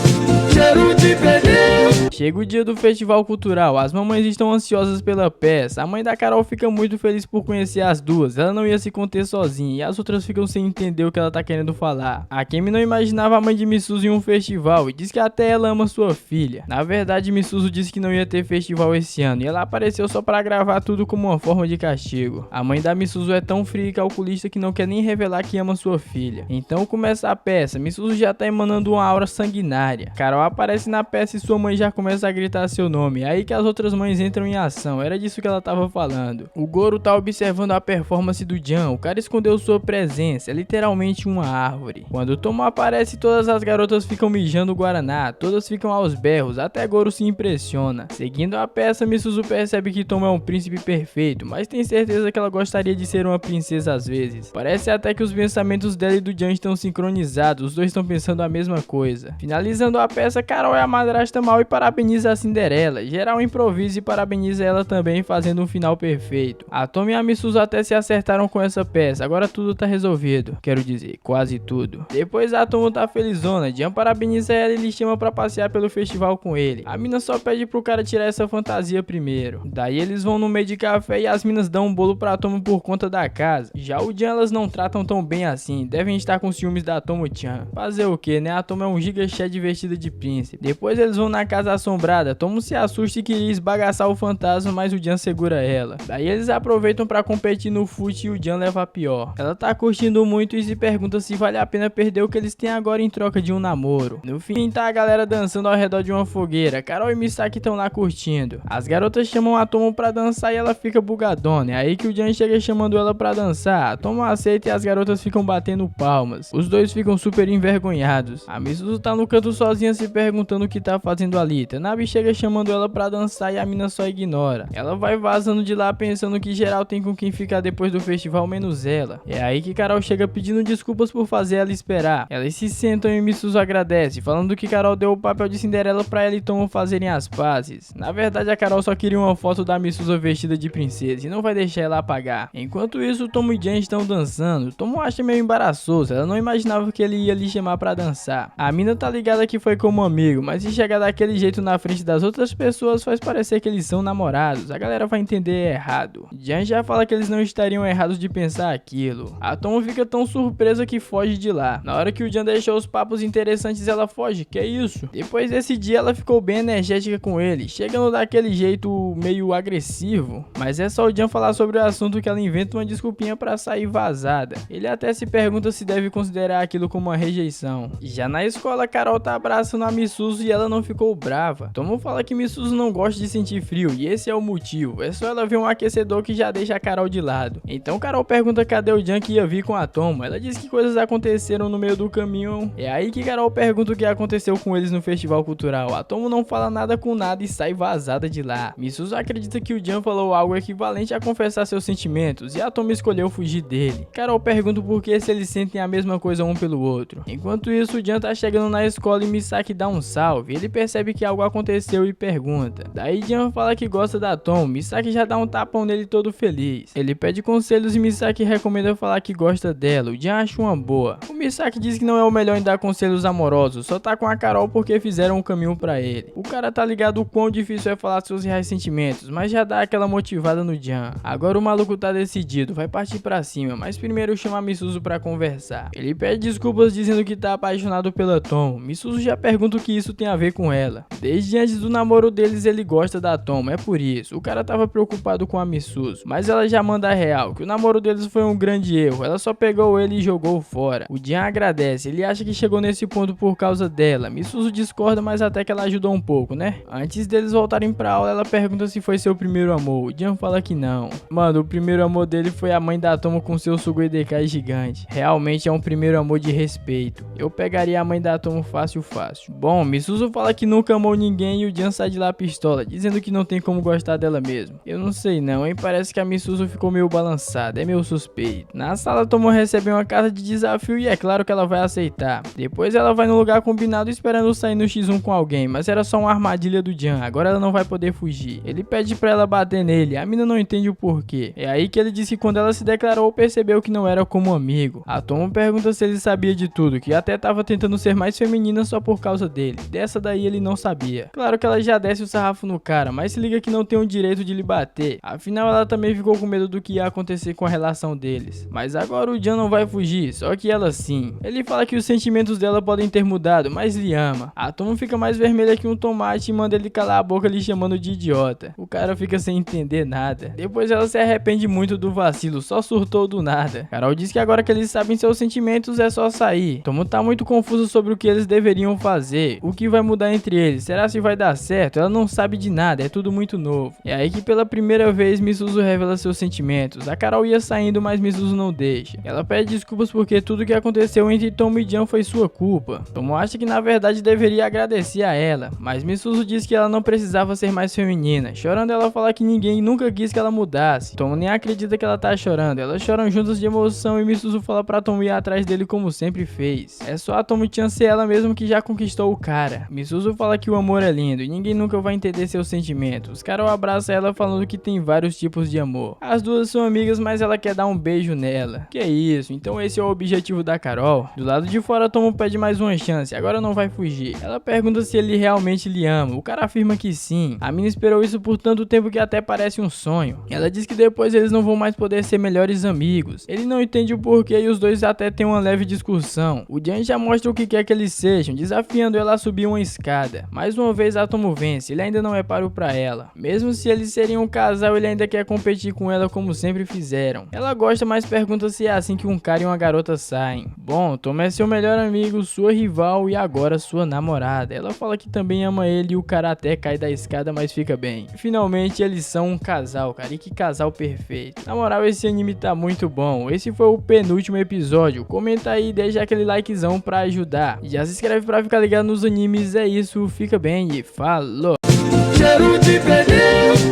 Chega o dia do festival cultural, as mamães estão ansiosas pela peça. A mãe da Carol fica muito feliz por conhecer as duas, ela não ia se conter sozinha e as outras ficam sem entender o que ela tá querendo falar. A Kemi não imaginava a mãe de Misuzu em um festival e diz que até ela ama sua filha. Na verdade, Misuzu disse que não ia ter festival esse ano e ela apareceu só pra gravar tudo como uma forma de castigo. A mãe da Misuzu é tão fria e calculista que não quer nem revelar que ama sua filha. Então começa a peça, Misuzu já tá emanando uma aura sanguinária. Carol aparece na peça e sua mãe já começa a gritar seu nome. É aí que as outras mães entram em ação. Era disso que ela tava falando. O Goro tá observando a performance do Jan. O cara escondeu sua presença. É literalmente uma árvore. Quando o Tomo aparece, todas as garotas ficam mijando o Guaraná. Todas ficam aos berros. Até Goro se impressiona. Seguindo a peça, Misuzu percebe que Tomo é um príncipe perfeito, mas tem certeza que ela gostaria de ser uma princesa às vezes. Parece até que os pensamentos dela e do Jan estão sincronizados. Os dois estão pensando a mesma coisa. Finalizando a peça, Carol é a madrasta mal e parabeniza a Cinderela. Geral improvisa e parabeniza ela também, fazendo um final perfeito. A Tomo e a Misuzu até se acertaram com essa peça. Agora tudo tá resolvido. Quero dizer, quase tudo. Depois a Tomo tá felizona. Jan parabeniza ela e lhe chama pra passear pelo festival com ele. A mina só pede pro cara tirar essa fantasia primeiro. Daí eles vão no meio de café e as minas dão um bolo pra Tomo por conta da casa. Já o Jan elas não tratam tão bem assim. Devem estar com ciúmes da Tomo-chan. Fazer o que, né? A Tomo é um giga shed vestida de príncipe. Depois eles vão na casa assombrada. Tomo se assusta e queria esbagaçar o fantasma, mas o Jan segura ela. Daí eles aproveitam pra competir no fute e o Jan leva a pior. Ela tá curtindo muito e se pergunta se vale a pena perder o que eles têm agora em troca de um namoro. No fim tá a galera dançando ao redor de uma fogueira. Carol e Misaki estão lá curtindo. As garotas chamam a Tomo pra dançar e ela fica bugadona. É aí que o Jan chega chamando ela pra dançar. A Tomo aceita e as garotas ficam batendo palmas. Os dois ficam super envergonhados. A Misuzu tá no canto sozinha se perguntando o que tá fazendo ali. Tanabe chega chamando ela pra dançar e a mina só ignora. Ela vai vazando de lá pensando que geral tem com quem ficar depois do festival menos ela. É aí que Carol chega pedindo desculpas por fazer ela esperar. Elas se sentam e Misuzu agradece, falando que Carol deu o papel de Cinderela pra ela e Tomo fazerem as pazes. Na verdade a Carol só queria uma foto da Misuzu vestida de princesa e não vai deixar ela apagar. Enquanto isso, Tomo e Jan estão dançando. Tomo acha meio embaraçoso, ela não imaginava que ele ia lhe chamar pra dançar. A mina tá ligada que foi como amigo, mas se chegar daquele jeito na frente das outras pessoas faz parecer que eles são namorados. A galera vai entender errado. Jan já fala que eles não estariam errados de pensar aquilo. A Tomo fica tão surpresa que foge de lá. Na hora que o Jan deixou os papos interessantes, ela foge. Que é isso? Depois desse dia ela ficou bem energética com ele, chegando daquele jeito meio agressivo. Mas é só o Jan falar sobre o assunto que ela inventa uma desculpinha pra sair vazada. Ele até se pergunta se deve considerar aquilo como uma rejeição. Já na escola, Carol tá abraçando a Misuzu e ela não ficou brava. Tomo fala que Misuzu não gosta de sentir frio e esse é o motivo. É só ela ver um aquecedor que já deixa a Carol de lado. Então Carol pergunta cadê o Jan que ia vir com a Tomo. Ela diz que coisas aconteceram no meio do caminho. É aí que Carol pergunta o que aconteceu com eles no festival cultural. A Tomo não fala nada com nada e sai vazada de lá. Misuzu acredita que o Jan falou algo equivalente a confessar seus sentimentos e a Tomo escolheu fugir dele. Carol pergunta por que se eles sentem a mesma coisa um pelo outro. Enquanto isso, o Jan tá chegando na escola e Misaki dá um salve, ele percebe que algo aconteceu e pergunta. Daí Jan fala que gosta da Tomo, Misaki já dá um tapão nele todo feliz. Ele pede conselhos e Misaki recomenda falar que gosta dela, o Jan acha uma boa. O Misaki diz que não é o melhor em dar conselhos amorosos, só tá com a Carol porque fizeram um caminho pra ele. O cara tá ligado o quão difícil é falar seus reais sentimentos, mas já dá aquela motivada no Jan. Agora o maluco tá decidido, vai partir pra cima, mas primeiro chama a Misuzu pra conversar. Ele pede desculpas dizendo que tá apaixonado pela Tomo. Misuzu já pergunta o que isso tem a ver com ela. Desde antes do namoro deles ele gosta da Tomo, é por isso. O cara tava preocupado com a Misuzu, mas ela já manda a real, que o namoro deles foi um grande erro, ela só pegou ele e jogou fora. O Jan agradece, ele acha que chegou nesse ponto por causa dela. Misuzu discorda, mas até que ela ajudou um pouco, né? Antes deles voltarem pra aula, ela pergunta se foi seu primeiro amor. O Jan fala que não. Mano, o primeiro amor dele foi a mãe da Tomo com seu Sugoi-dekai gigante. Realmente é um primeiro amor de respeito. Eu pegaria a mãe da Tomo fácil. Bom, Misuzu fala que nunca amou ninguém e o Jan sai de lá pistola, dizendo que não tem como gostar dela mesmo. Eu não sei não, hein? Parece que a Misuzu ficou meio balançada, é meio suspeito. Na sala, Tomo recebe uma carta de desafio e é claro que ela vai aceitar. Depois ela vai no lugar combinado esperando sair no X1 com alguém, mas era só uma armadilha do Jan, agora ela não vai poder fugir. Ele pede pra ela bater nele, a mina não entende o porquê. É aí que ele diz que quando ela se declarou, percebeu que não era como amigo. A Tomo pergunta se ele sabia de tudo, que até tava tentando ser mais feminina só por causa dele. Dessa daí ele não sabia. Claro que ela já desce o sarrafo no cara, mas se liga que não tem o direito de lhe bater. Afinal ela também ficou com medo do que ia acontecer com a relação deles. Mas agora o Jan não vai fugir, só que ela sim. Ele fala que os sentimentos dela podem ter mudado, mas lhe ama. A Tomo fica mais vermelha que um tomate e manda ele calar a boca lhe chamando de idiota. O cara fica sem entender nada. Depois ela se arrepende muito do vacilo, só surtou do nada. Carol diz que agora que eles sabem seus sentimentos é só sair. Tomo tá muito confuso sobre o que eles deveriam fazer, o que vai mudar entre eles, será se vai dar certo? Ela não sabe de nada, é tudo muito novo. É aí que pela primeira vez Misuzu revela seus sentimentos. A Carol ia saindo, mas Misuzu não deixa. Ela pede desculpas porque tudo que aconteceu entre Tomo e Jan foi sua culpa. Tomo acha que na verdade deveria agradecer a ela, mas Misuzu diz que ela não precisava ser mais feminina. Chorando ela fala que ninguém nunca quis que ela mudasse. Tomo nem acredita que ela tá chorando, elas choram juntas de emoção e Misuzu fala pra Tomo ir atrás dele como sempre fez. É só a Tomo-chan ser ela mesmo que já conquistou o cara. Misuzu fala que o amor é lindo e ninguém nunca vai entender seus sentimentos. Carol abraça ela falando que tem vários tipos de amor. As duas são amigas, mas ela quer dar um beijo nela. Que isso, então esse é o objetivo da Carol. Do lado de fora, Tomo pede mais uma chance, agora não vai fugir. Ela pergunta se ele realmente lhe ama. O cara afirma que sim. A mina esperou isso por tanto tempo que até parece um sonho. Ela diz que depois eles não vão mais poder ser melhores amigos. Ele não entende o porquê e os dois até têm uma leve discussão. O Jan já mostra o que quer que eles sejam, desafiando ela a subir uma escada. Mais uma vez a Tomo vence, ele ainda não é páreo pra ela. Mesmo se eles seriam um casal, ele ainda quer competir com ela como sempre fizeram. Ela gosta, mas pergunta se é assim que um cara e uma garota saem. Bom, Tomo é seu melhor amigo, sua rival e agora sua namorada. Ela fala que também ama ele e o cara até cai da escada, mas fica bem. Finalmente eles são um casal, cara, e que casal perfeito. Na moral, esse anime tá muito bom. Esse foi o penúltimo episódio. Comenta aí e deixa aquele likezão pra ajudar. E já se inscreve pra ficar ligado nos animes. É isso, fica bem e falou!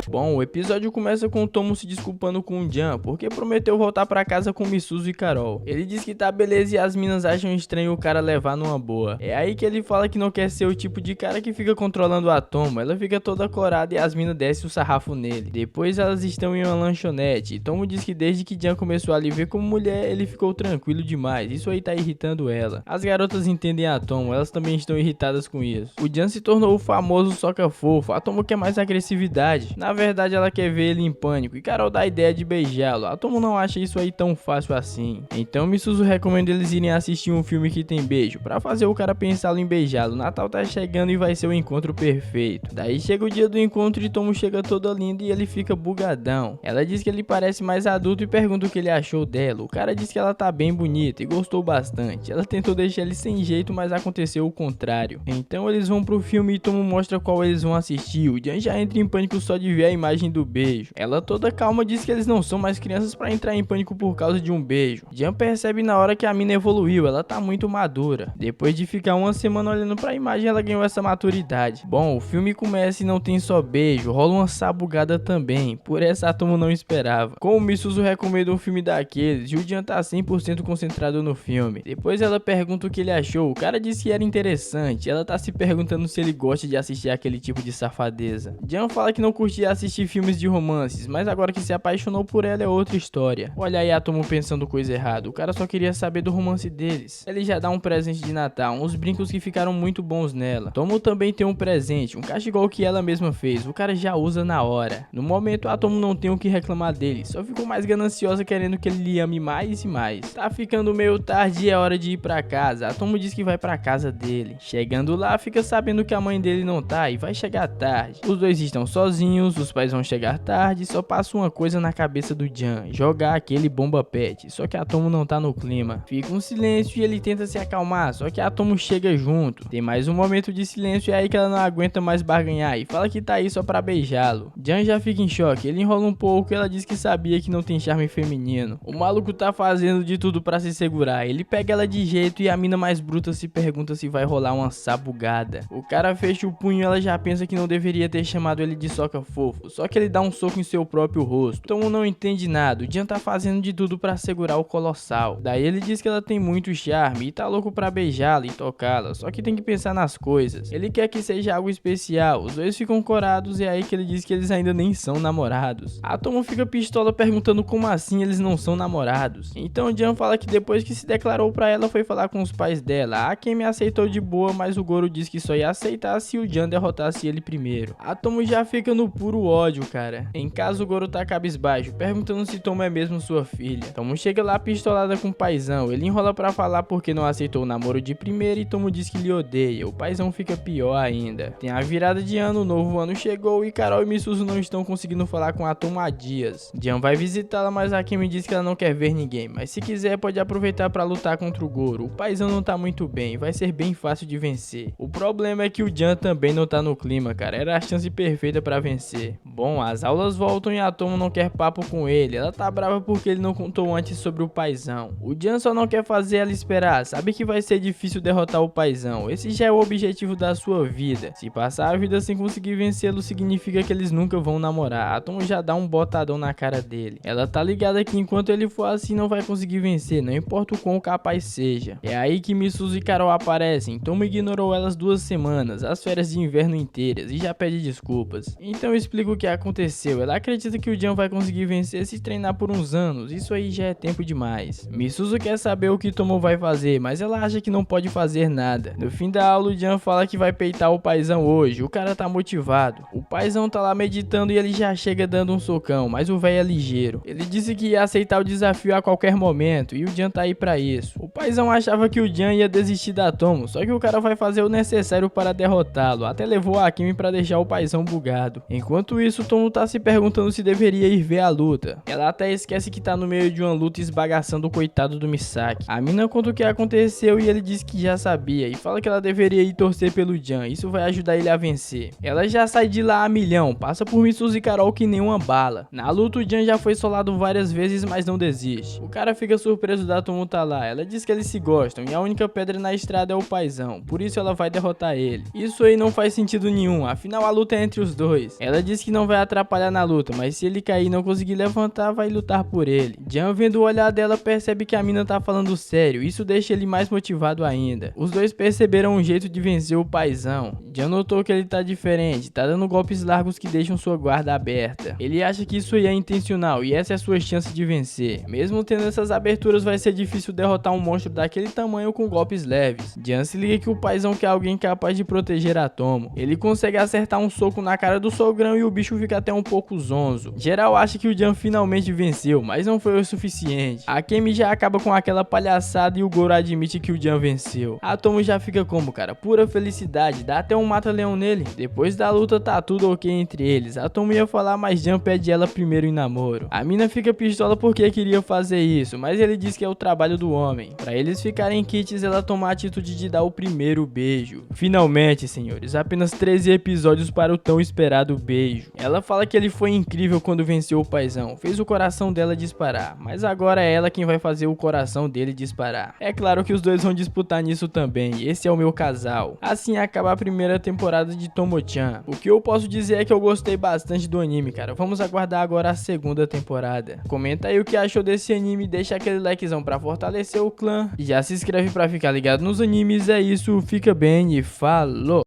Bom, o episódio começa com o Tomo se desculpando com o Jan, porque prometeu voltar pra casa com Misuzu e Carol. Ele diz que tá beleza e as minas acham estranho o cara levar numa boa. É aí que ele fala que não quer ser o tipo de cara que fica controlando a Tomo. Ela fica toda corada e as minas descem o sarrafo nele. Depois elas estão em uma lanchonete e Tomo diz que desde que Jan começou a lhe ver como mulher, ele ficou tranquilo demais. Isso aí tá irritando ela. As garotas entendem a Tomo, elas também estão irritadas com isso. O Jan se tornou o famoso soca-fofo. A Tomo quer mais agressividade. Na verdade, ela quer ver ele em pânico e Carol dá a ideia de beijá-lo. A Tomo não acha isso aí tão fácil assim. Então Misuzu recomenda eles irem assistir um filme que tem beijo, pra fazer o cara pensá-lo em beijá-lo. Natal tá chegando e vai ser o encontro perfeito. Daí chega o dia do encontro e Tomo chega toda linda e ele fica bugadão. Ela diz que ele parece mais adulto e pergunta o que ele achou dela. O cara diz que ela tá bem bonita e gostou bastante. Ela tentou deixar ele sem jeito, mas aconteceu o contrário. Então eles vão pro filme e Tomo mostra qual eles vão assistir. O Jan já entra em pânico só de ver a imagem do beijo. Ela toda calma diz que eles não são mais crianças pra entrar em pânico por causa de um beijo. Jan percebe na hora que a mina evoluiu, ela tá muito madura. Depois de ficar uma semana olhando pra imagem, ela ganhou essa maturidade. Bom, o filme começa e não tem só beijo, rola uma sabugada também, por essa a Tomo não esperava. Como o Misuzu recomenda um filme daqueles, e o Jan tá 100% concentrado no filme. Depois ela pergunta o que ele achou, o cara disse que era interessante, ela tá se perguntando se ele gosta de assistir aquele tipo de safadeza. Jan fala que não curtia assistir filmes de romances, mas agora que se apaixonou por ela é outra história. Olha aí a Tomo pensando coisa errada, o cara só queria saber do romance deles. Ele já dá um presente de Natal, uns brincos que ficaram muito bons nela. Tomo também tem um presente, um cachecol que ela mesma fez, o cara já usa na hora. No momento a Tomo não tem o que reclamar dele, só ficou mais gananciosa querendo que ele lhe ame mais e mais. Tá ficando meio tarde e é hora de ir pra casa, a Tomo diz que vai pra casa dele. Chegando lá, fica sabendo que a mãe dele não tá e vai chegar tarde. Os dois estão sozinhos, os pais vão chegar tarde, só passa uma coisa na cabeça do Jan, jogar aquele bomba pet, só que a Tomo não tá no clima. Fica um silêncio e ele tenta se acalmar, só que a Tomo chega junto. Tem mais um momento de silêncio e é aí que ela não aguenta mais barganhar e fala que tá aí só pra beijá-lo. Jan já fica em choque, ele enrola um pouco e ela diz que sabia que não tem charme feminino. O maluco tá fazendo de tudo pra se segurar, ele pega ela de jeito e a mina mais bruta se pergunta se vai rolar uma sabugada. O cara fecha o punho e ela já pensa que não deveria ter chamado ele de soca fofo, só que ele dá um soco em seu próprio rosto. Então não entende nada, o Jan tá fazendo de tudo pra segurar o colossal. Daí ele diz que ela tem muito charme e tá louco pra beijá-la e tocá-la, só que tem que pensar nas coisas. Ele quer que seja algo especial, os dois ficam corados e é aí que ele diz que eles ainda nem são namorados. A Tomo fica pistola perguntando como assim eles não são namorados. Então o Jan fala que depois que se declarou pra ela foi falar com os pais dela. A Akemi aceitou de boa, mas o Goro diz que só ia aceitar se o Jan derrotasse ele primeiro. A Tomo já fica no puro ódio, cara. Em casa o Goro tá cabisbaixo, perguntando se Tomo é mesmo sua filha. Tomo chega lá pistolada com o paizão, ele enrola pra falar porque não aceitou o namoro de primeira e Tomo diz que lhe odeia. O paizão fica pior ainda. Tem a virada de ano, o novo ano chegou e Carol e Misuzu não estão conseguindo falar com a Tomo há dias. Jan vai visitá-la, mas a Akemi diz que ela não quer ver ninguém, mas se quiser pode aproveitar pra lutar contra o Goro. O paizão não tá muito bem, vai ser bem fácil de vencer. O problema é que o Jan também não tá no clima, cara, era a chance perfeita pra vencer. Bom, as aulas voltam e a Tomo não quer papo com ele, ela tá brava porque ele não contou antes sobre o paizão. O Jan só não quer fazer ela esperar, sabe que vai ser difícil derrotar o paizão, esse já é o objetivo da sua vida. Se passar a vida sem conseguir vencê-lo significa que eles nunca vão namorar. A Tomo já dá um botadão na cara dele. Ela tá ligada que enquanto ele for assim não vai conseguir vencer, não importa o quão capaz seja. É aí que Misuzu e Carol aparecem. Tomo ignorou elas 2 semanas, as férias de inverno inteiras, e já pede desculpas. Então eu explico o que aconteceu. Ela acredita que o Jan vai conseguir vencer se treinar por uns anos, isso aí já é tempo demais. Misuzu quer saber o que Tomo vai fazer, mas ela acha que não pode fazer nada. No fim da aula o Jan fala que vai peitar o paizão hoje, o cara tá motivado. O paizão tá lá meditando e ele já chega dando um socão, mas o velho é ligeiro. Ele disse que ia aceitar o desafio a qualquer momento e o Jan tá aí pra isso. O paizão achava que o Jan ia desistir da Tomo, só que o cara vai fazer o necessário para derrotá-lo, até levou a Akemi pra deixar o paizão bugado. Enquanto isso, Tomo tá se perguntando se deveria ir ver a luta. Ela até esquece que tá no meio de uma luta esbagaçando o coitado do Misaki. A mina conta o que aconteceu e ele diz que já sabia e fala que ela deveria ir torcer pelo Jan, isso vai ajudar ele a vencer. Ela já sai de lá a milhão, passa por Misuzu e Carol que nem uma bala. Na luta o Jan já foi solado várias vezes, mas não desiste. O cara fica surpreso da Tomo tá lá, ela diz que eles se gostam e a única pedra na estrada é o paizão, por isso ela vai derrotar ele. Isso aí não faz sentido nenhum, afinal a luta é entre os dois. Ela diz que não vai atrapalhar na luta, mas se ele cair e não conseguir levantar, vai lutar por ele. Jan, vendo o olhar dela, percebe que a mina tá falando sério, isso deixa ele mais motivado ainda. Os dois perceberam um jeito de vencer o paizão. Jan notou que ele tá diferente, tá dando golpes largos que deixam sua guarda aberta. Ele acha que isso aí é intencional e essa é a sua chance de vencer. Mesmo tendo essas aberturas, vai ser difícil derrotar um monstro daquele tamanho com golpes leves. Jan se liga que o paizão quer alguém capaz de proteger a Tomo. Ele consegue acertar um soco na cara do sogrão e o bicho fica até um pouco zonzo. Geral acha que o Jan finalmente venceu, mas não foi o suficiente. A Akemi já acaba com aquela palhaçada e o Goro admite que o Jan venceu. A Tomo já fica como, cara, pura felicidade, dá até um mata-leão nele. Depois da luta tá tudo ok entre eles. A Tomo ia falar, mas Jan pede ela primeiro em namoro. A mina fica pistola porque queria fazer isso, mas ele diz que é o trabalho do homem. Pra eles ficarem kits, ela toma a atitude de dar o primeiro beijo. Finalmente, senhores, apenas 13 episódios para o tão esperado beijo. beijo. Ela fala que ele foi incrível quando venceu o paizão, fez o coração dela disparar, mas agora é ela quem vai fazer o coração dele disparar. É claro que os dois vão disputar nisso também, esse é o meu casal. Assim acaba a primeira temporada de Tomo-chan. O que eu posso dizer é que eu gostei bastante do anime, cara. Vamos aguardar agora a segunda temporada. Comenta aí o que achou desse anime, deixa aquele likezão pra fortalecer o clã e já se inscreve pra ficar ligado nos animes. É isso, fica bem e falou!